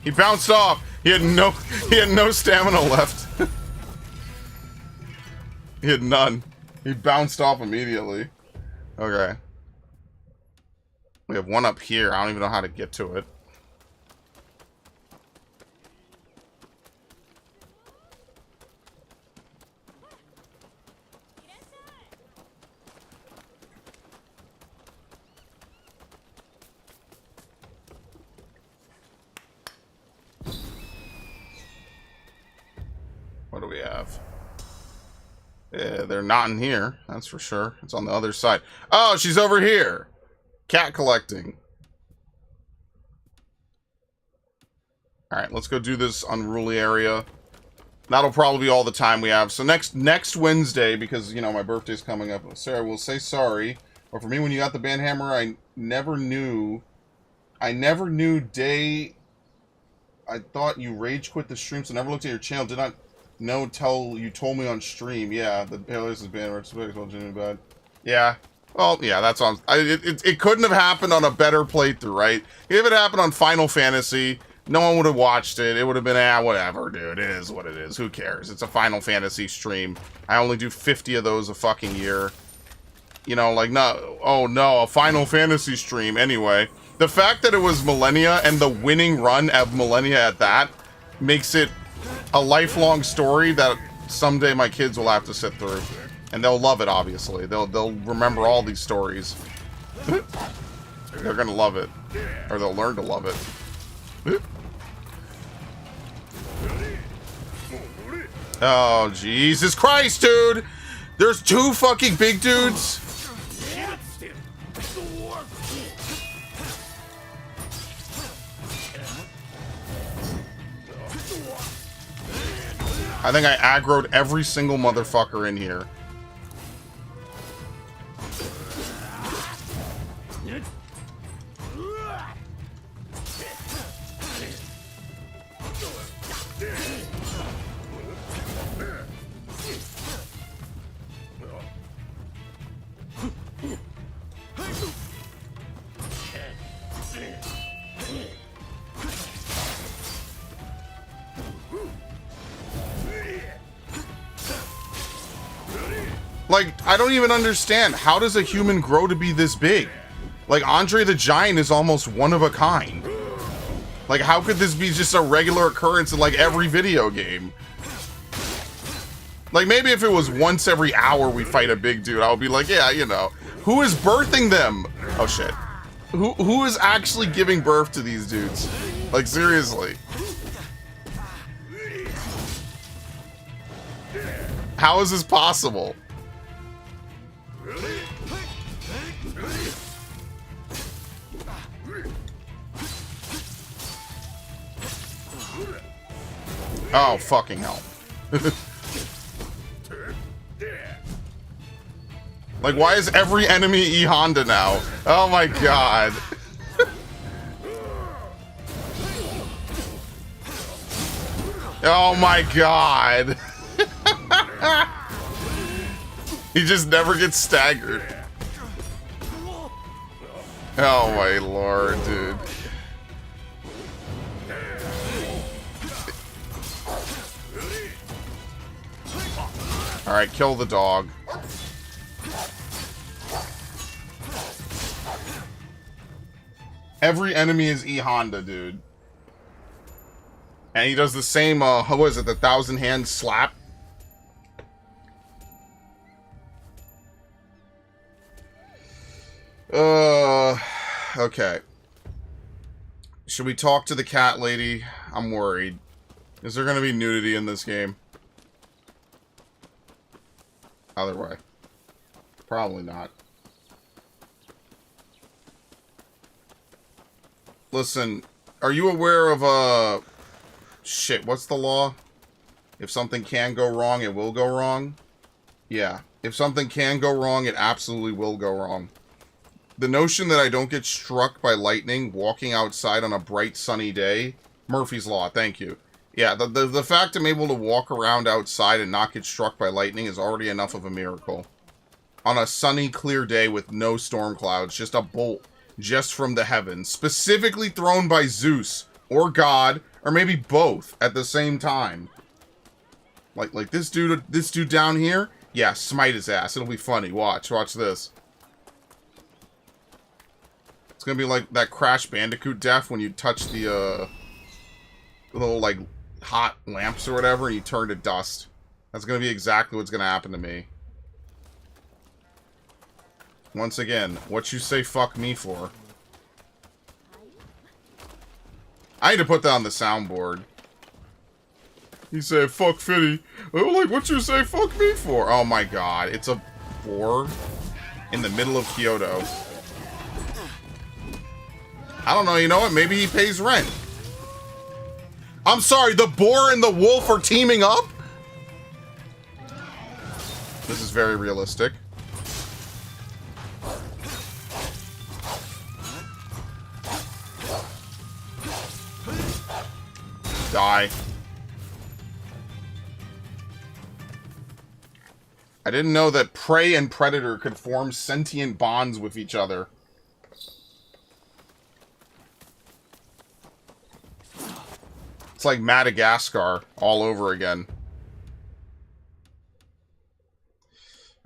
He bounced off. He had no stamina left. He had none. He bounced off immediately. Okay. We have one up here. I don't even know how to get to it. What do we have? Yeah, they're not in here. That's for sure. It's on the other side. Oh, she's over here. Cat collecting. Alright, let's go do this unruly area. That'll probably be all the time we have. So next Wednesday, because, you know, my birthday's coming up, Sarah will say sorry. Or for me, when you got the band hammer, I never knew day... I thought you rage quit the stream, so never looked at your channel. Did not know till you told me on stream. Yeah, the Payless is band bad. Yeah. Well, yeah, that's on... It couldn't have happened on a better playthrough, right? If it happened on Final Fantasy, no one would have watched it. It would have been, whatever, dude. It is what it is. Who cares? It's a Final Fantasy stream. I only do 50 of those a fucking year. You know, like, no... Oh, no, a Final Fantasy stream. Anyway, the fact that it was Millennia and the winning run of Millennia at that makes it a lifelong story that someday my kids will have to sit through. And they'll love it, obviously. They'll remember all these stories. They're gonna love it. Or they'll learn to love it. Oh, Jesus Christ, dude! There's two fucking big dudes! I think I aggroed every single motherfucker in here. Like, I don't even understand. How does a human grow to be this big? Like, Andre the Giant is almost one of a kind. Like, how could this be just a regular occurrence in, like, every video game? Like, maybe if it was once every hour we fight a big dude, I would be like, yeah, you know. Who is birthing them? Oh, shit. Who is actually giving birth to these dudes? Like, seriously. How is this possible? Oh, fucking hell. Like, why is every enemy E Honda now? Oh my god. Oh my god. He just never gets staggered. Oh my lord, dude. Alright, kill the dog. Every enemy is E Honda, dude. And he does the same, what is it, the 1,000-hand slap? Okay. Should we talk to the cat lady? I'm worried. Is there gonna be nudity in this game? Either way. Probably not. Listen, are you aware of, shit, what's the law? If something can go wrong, it will go wrong? Yeah. If something can go wrong, it absolutely will go wrong. The notion that I don't get struck by lightning walking outside on a bright sunny day, Murphy's Law, thank you. Yeah, the fact I'm able to walk around outside and not get struck by lightning is already enough of a miracle. On a sunny, clear day with no storm clouds, just a bolt just from the heavens, specifically thrown by Zeus, or God, or maybe both at the same time. Like this dude down here? Yeah, smite his ass. It'll be funny. Watch this. It's gonna be like that Crash Bandicoot death when you touch the little, like, hot lamps or whatever and you turn to dust. That's gonna be exactly what's gonna happen to me. Once again, what you say fuck me for? I need to put that on the soundboard. He said, fuck Fitty. Oh, like, what you say fuck me for? Oh my god, it's a boar in the middle of Kyoto. I don't know, you know what? Maybe he pays rent. I'm sorry, the boar and the wolf are teaming up? This is very realistic. Die. I didn't know that prey and predator could form sentient bonds with each other. It's like Madagascar all over again.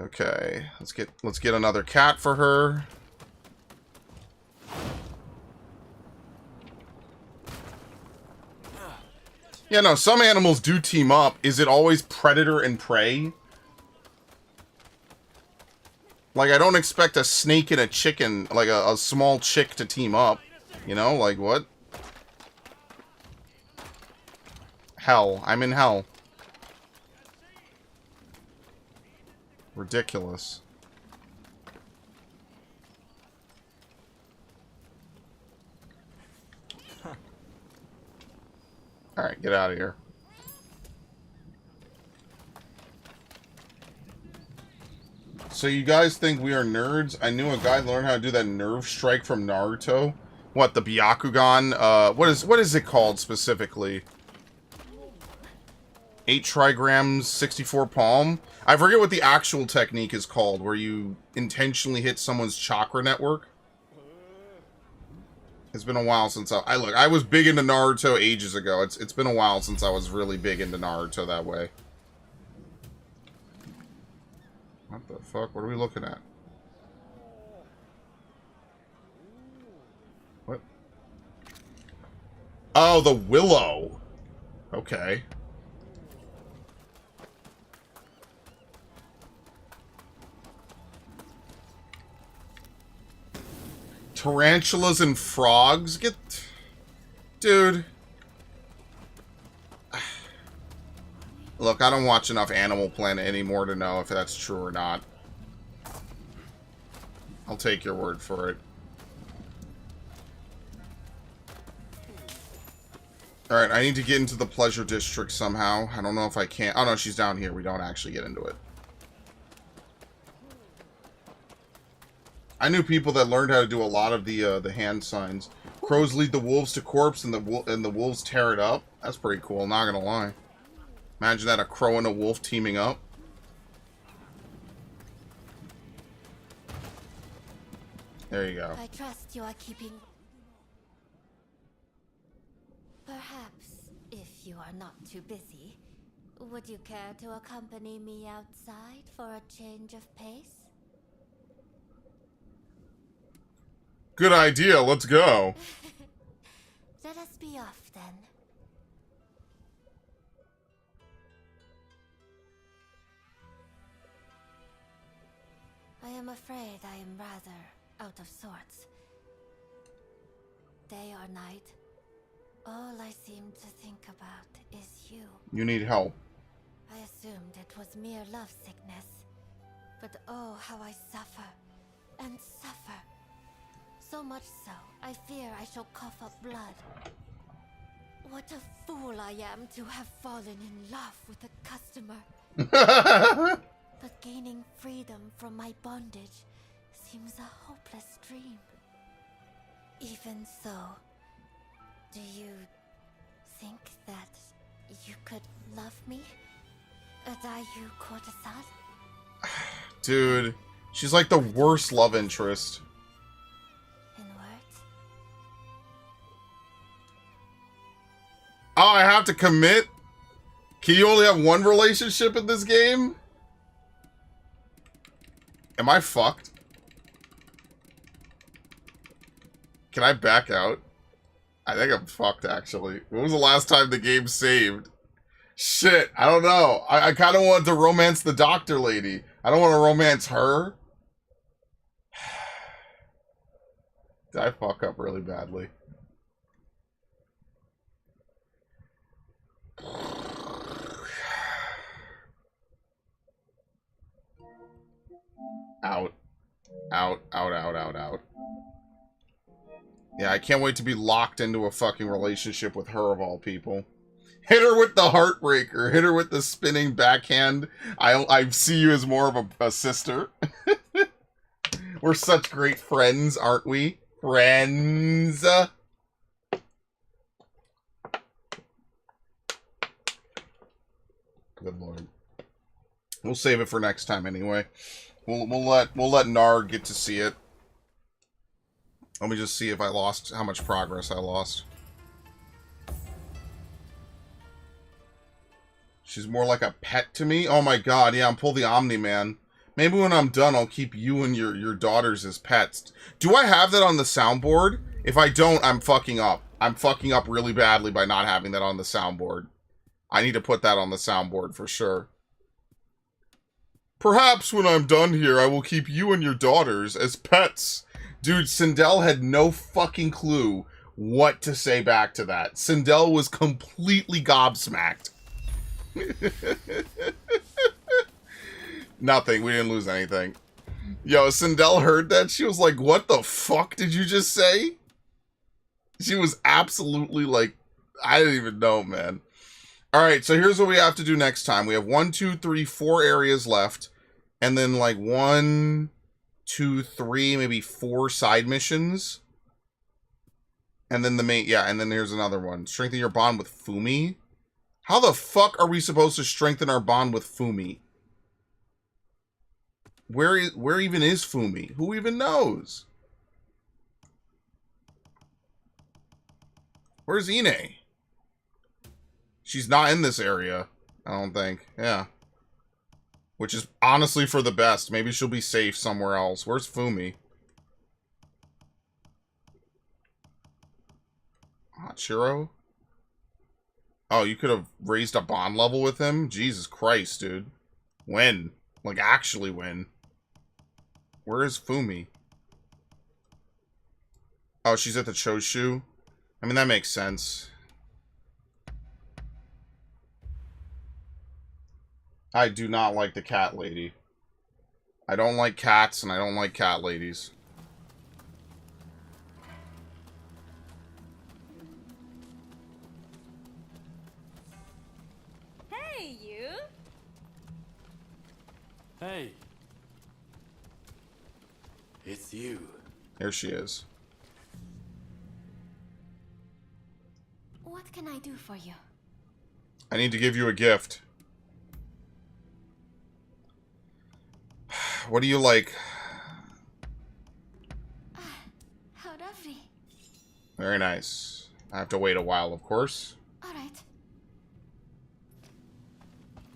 Okay, let's get another cat for her. Yeah, no, some animals do team up. Is it always predator and prey? Like, I don't expect a snake and a chicken, like a small chick to team up. You know, like, what? Hell. I'm in hell. Ridiculous. Alright, get out of here. So you guys think we are nerds? I knew a guy learned how to do that nerve strike from Naruto. What, the Byakugan? What is it called specifically? 8 trigrams, 64 palm? I forget what the actual technique is called, where you intentionally hit someone's chakra network. It's been a while since I was big into Naruto ages ago. It's been a while since I was really big into Naruto that way. What the fuck? What are we looking at? What? Oh, the willow. Okay. Tarantulas and frogs? Dude. Look, I don't watch enough Animal Planet anymore to know if that's true or not. I'll take your word for it. Alright, I need to get into the Pleasure District somehow. I don't know if I can. Oh, no, she's down here. We don't actually get into it. I knew people that learned how to do a lot of the hand signs. Crows lead the wolves to corpse, and the wolves tear it up. That's pretty cool, not gonna lie. Imagine that, a crow and a wolf teaming up. There you go. I trust you are keeping... Perhaps, if you are not too busy, Would you care to accompany me outside for a change of pace? Good idea. Let's go. Let us be off then. I am afraid I am rather out of sorts. Day or night, all I seem to think about is you. You need help. I assumed it was mere love sickness. But oh, how I suffer. And suffer. So much so, I fear I shall cough up blood. What a fool I am to have fallen in love with a customer. But gaining freedom from my bondage seems a hopeless dream. Even so, do you think that you could love me? Are you courtesan? Dude, she's like the worst love interest. In words? Oh, I have to commit? Can you only have one relationship in this game? Am I fucked? Can I back out? I think I'm fucked, actually. When was the last time the game saved? Shit, I don't know. I kind of want to romance the doctor lady. I don't want to romance her. Did I fuck up really badly? Out. Out, out, out, out, out. Yeah, I can't wait to be locked into a fucking relationship with her of all people. Hit her with the heartbreaker. Hit her with the spinning backhand. I see you as more of a sister. We're such great friends, aren't we? Friends. Good lord. We'll save it for next time anyway. We'll let Narg get to see it. Let me just see if I lost, how much progress I lost. She's more like a pet to me. Oh my god, yeah, I'm pull the Omni-Man. Maybe when I'm done, I'll keep you and your daughters as pets. Do I have that on the soundboard? If I don't, I'm fucking up. I'm fucking up really badly by not having that on the soundboard. I need to put that on the soundboard for sure. Perhaps when I'm done here, I will keep you and your daughters as pets. Dude, Sindel had no fucking clue what to say back to that. Sindel was completely gobsmacked. Nothing. We didn't lose anything. Yo, Sindel heard that. She was like, what the fuck did you just say? She was absolutely like, I didn't even know, man. Alright, so here's what we have to do next time. We have 1, 2, 3, 4 areas left. And then like 1, 2, 3, maybe 4 side missions. And then the main, yeah, and then here's another one. Strengthen your bond with Fumi. How the fuck are we supposed to strengthen our bond with Fumi? Where even is Fumi? Who even knows? Where's Ine? She's not in this area, I don't think. Yeah. Which is honestly for the best. Maybe she'll be safe somewhere else. Where's Fumi? Hachiro? Oh, you could have raised a bond level with him? Jesus Christ, dude. When? Like, actually when? Where is Fumi? Oh, she's at the Choshu? I mean, that makes sense. I do not like the cat lady. I don't like cats, and I don't like cat ladies. Hey, you! Hey! It's you. There she is. What can I do for you? I need to give you a gift. What do you like? How lovely. Very nice. I have to wait a while, of course. All right.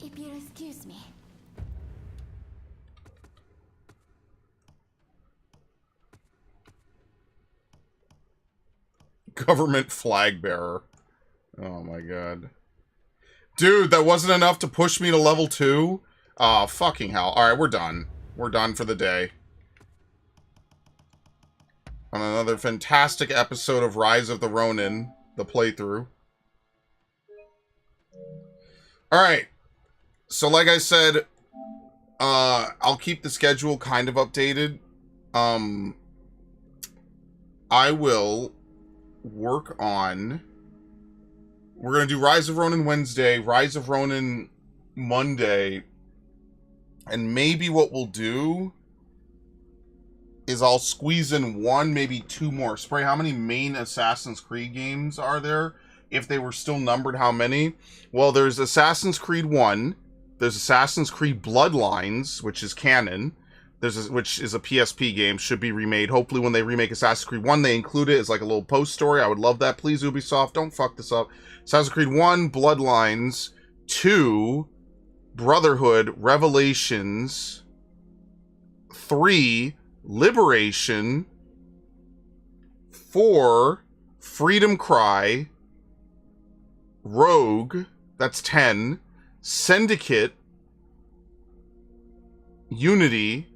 If you'll excuse me. Government flag bearer. Oh my god. Dude, that wasn't enough to push me to level 2? Oh, fucking hell. Alright, we're done. We're done for the day. On another fantastic episode of Rise of the Rōnin, the playthrough. Alright. So like I said, I'll keep the schedule kind of updated. I will work on... We're going to do Rise of Rōnin Wednesday, Rise of Rōnin Monday, and maybe what we'll do is I'll squeeze in one, maybe two more. Spray, how many main Assassin's Creed games are there? If they were still numbered, how many? Well, there's Assassin's Creed 1, there's Assassin's Creed Bloodlines, which is canon, which is a PSP game, should be remade. Hopefully when they remake Assassin's Creed 1, they include it as like a little post story. I would love that. Please, Ubisoft, don't fuck this up. Assassin's Creed 1, Bloodlines, 2, Brotherhood, Revelations, 3, Liberation, 4, Freedom Cry, Rogue, that's 10, Syndicate, Unity,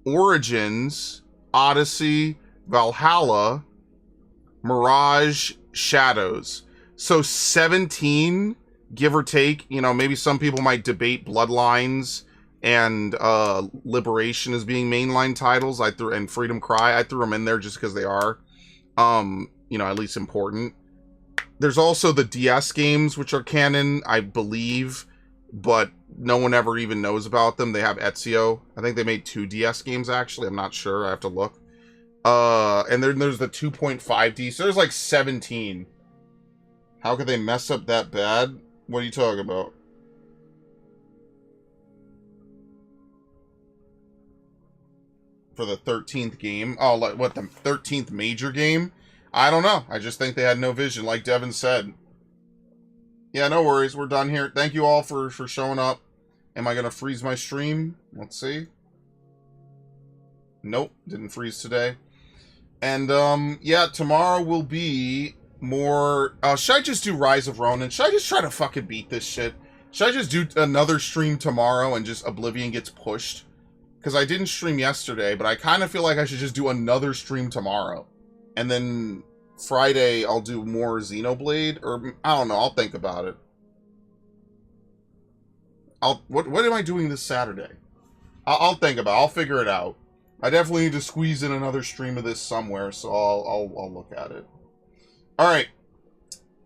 Origins, Odyssey, Valhalla, Mirage, Shadows. So 17, give or take. You know, maybe some people might debate Bloodlines and Liberation as being mainline titles. And Freedom Cry. I threw them in there just because they are, you know, at least important. There's also the DS games, which are canon, I believe, but no one ever even knows about them. They have Ezio. I think they made 2 DS games, actually. I'm not sure. I have to look. And then there's the 2.5D. So there's like 17. How could they mess up that bad? What are you talking about? For the 13th game? Oh, like, what, the 13th major game? I don't know. I just think they had no vision, like Devin said. Yeah, no worries. We're done here. Thank you all for showing up. Am I going to freeze my stream? Let's see. Nope, didn't freeze today. And, yeah, tomorrow will be more... should I just do Rise of Rōnin? Should I just try to fucking beat this shit? Should I just do another stream tomorrow and just Oblivion gets pushed? Because I didn't stream yesterday, but I kind of feel like I should just do another stream tomorrow. And then Friday, I'll do more Xenoblade, or I don't know, I'll think about it. What am I doing this Saturday? I'll think about it. I'll figure it out. I definitely need to squeeze in another stream of this somewhere, so I'll look at it. Alright.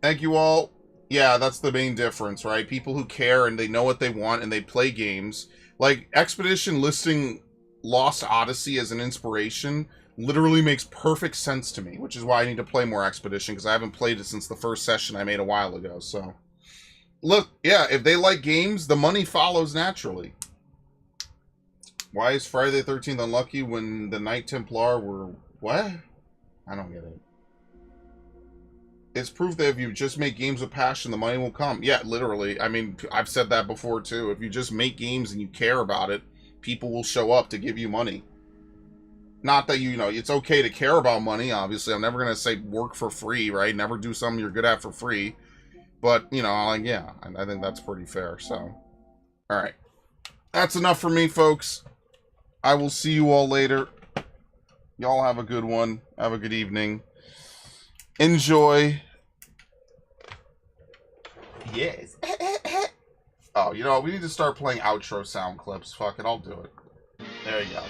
Thank you all. Yeah, that's the main difference, right? People who care and they know what they want and they play games. Like, Expedition listing Lost Odyssey as an inspiration literally makes perfect sense to me, which is why I need to play more Expedition, because I haven't played it since the first session I made a while ago, so... Look, yeah, if they like games, the money follows naturally. Why is Friday the 13th unlucky when the Knight Templar were... What? I don't get it. It's proof that if you just make games with passion, the money will come. Yeah, literally. I mean, I've said that before, too. If you just make games and you care about it, people will show up to give you money. Not that, you know, it's okay to care about money, obviously. I'm never going to say work for free, right? Never do something you're good at for free. But, you know, like, yeah, I think that's pretty fair, so. Alright. That's enough for me, folks. I will see you all later. Y'all have a good one. Have a good evening. Enjoy. Yes. Oh, you know what? We need to start playing outro sound clips. Fuck it, I'll do it. There you go.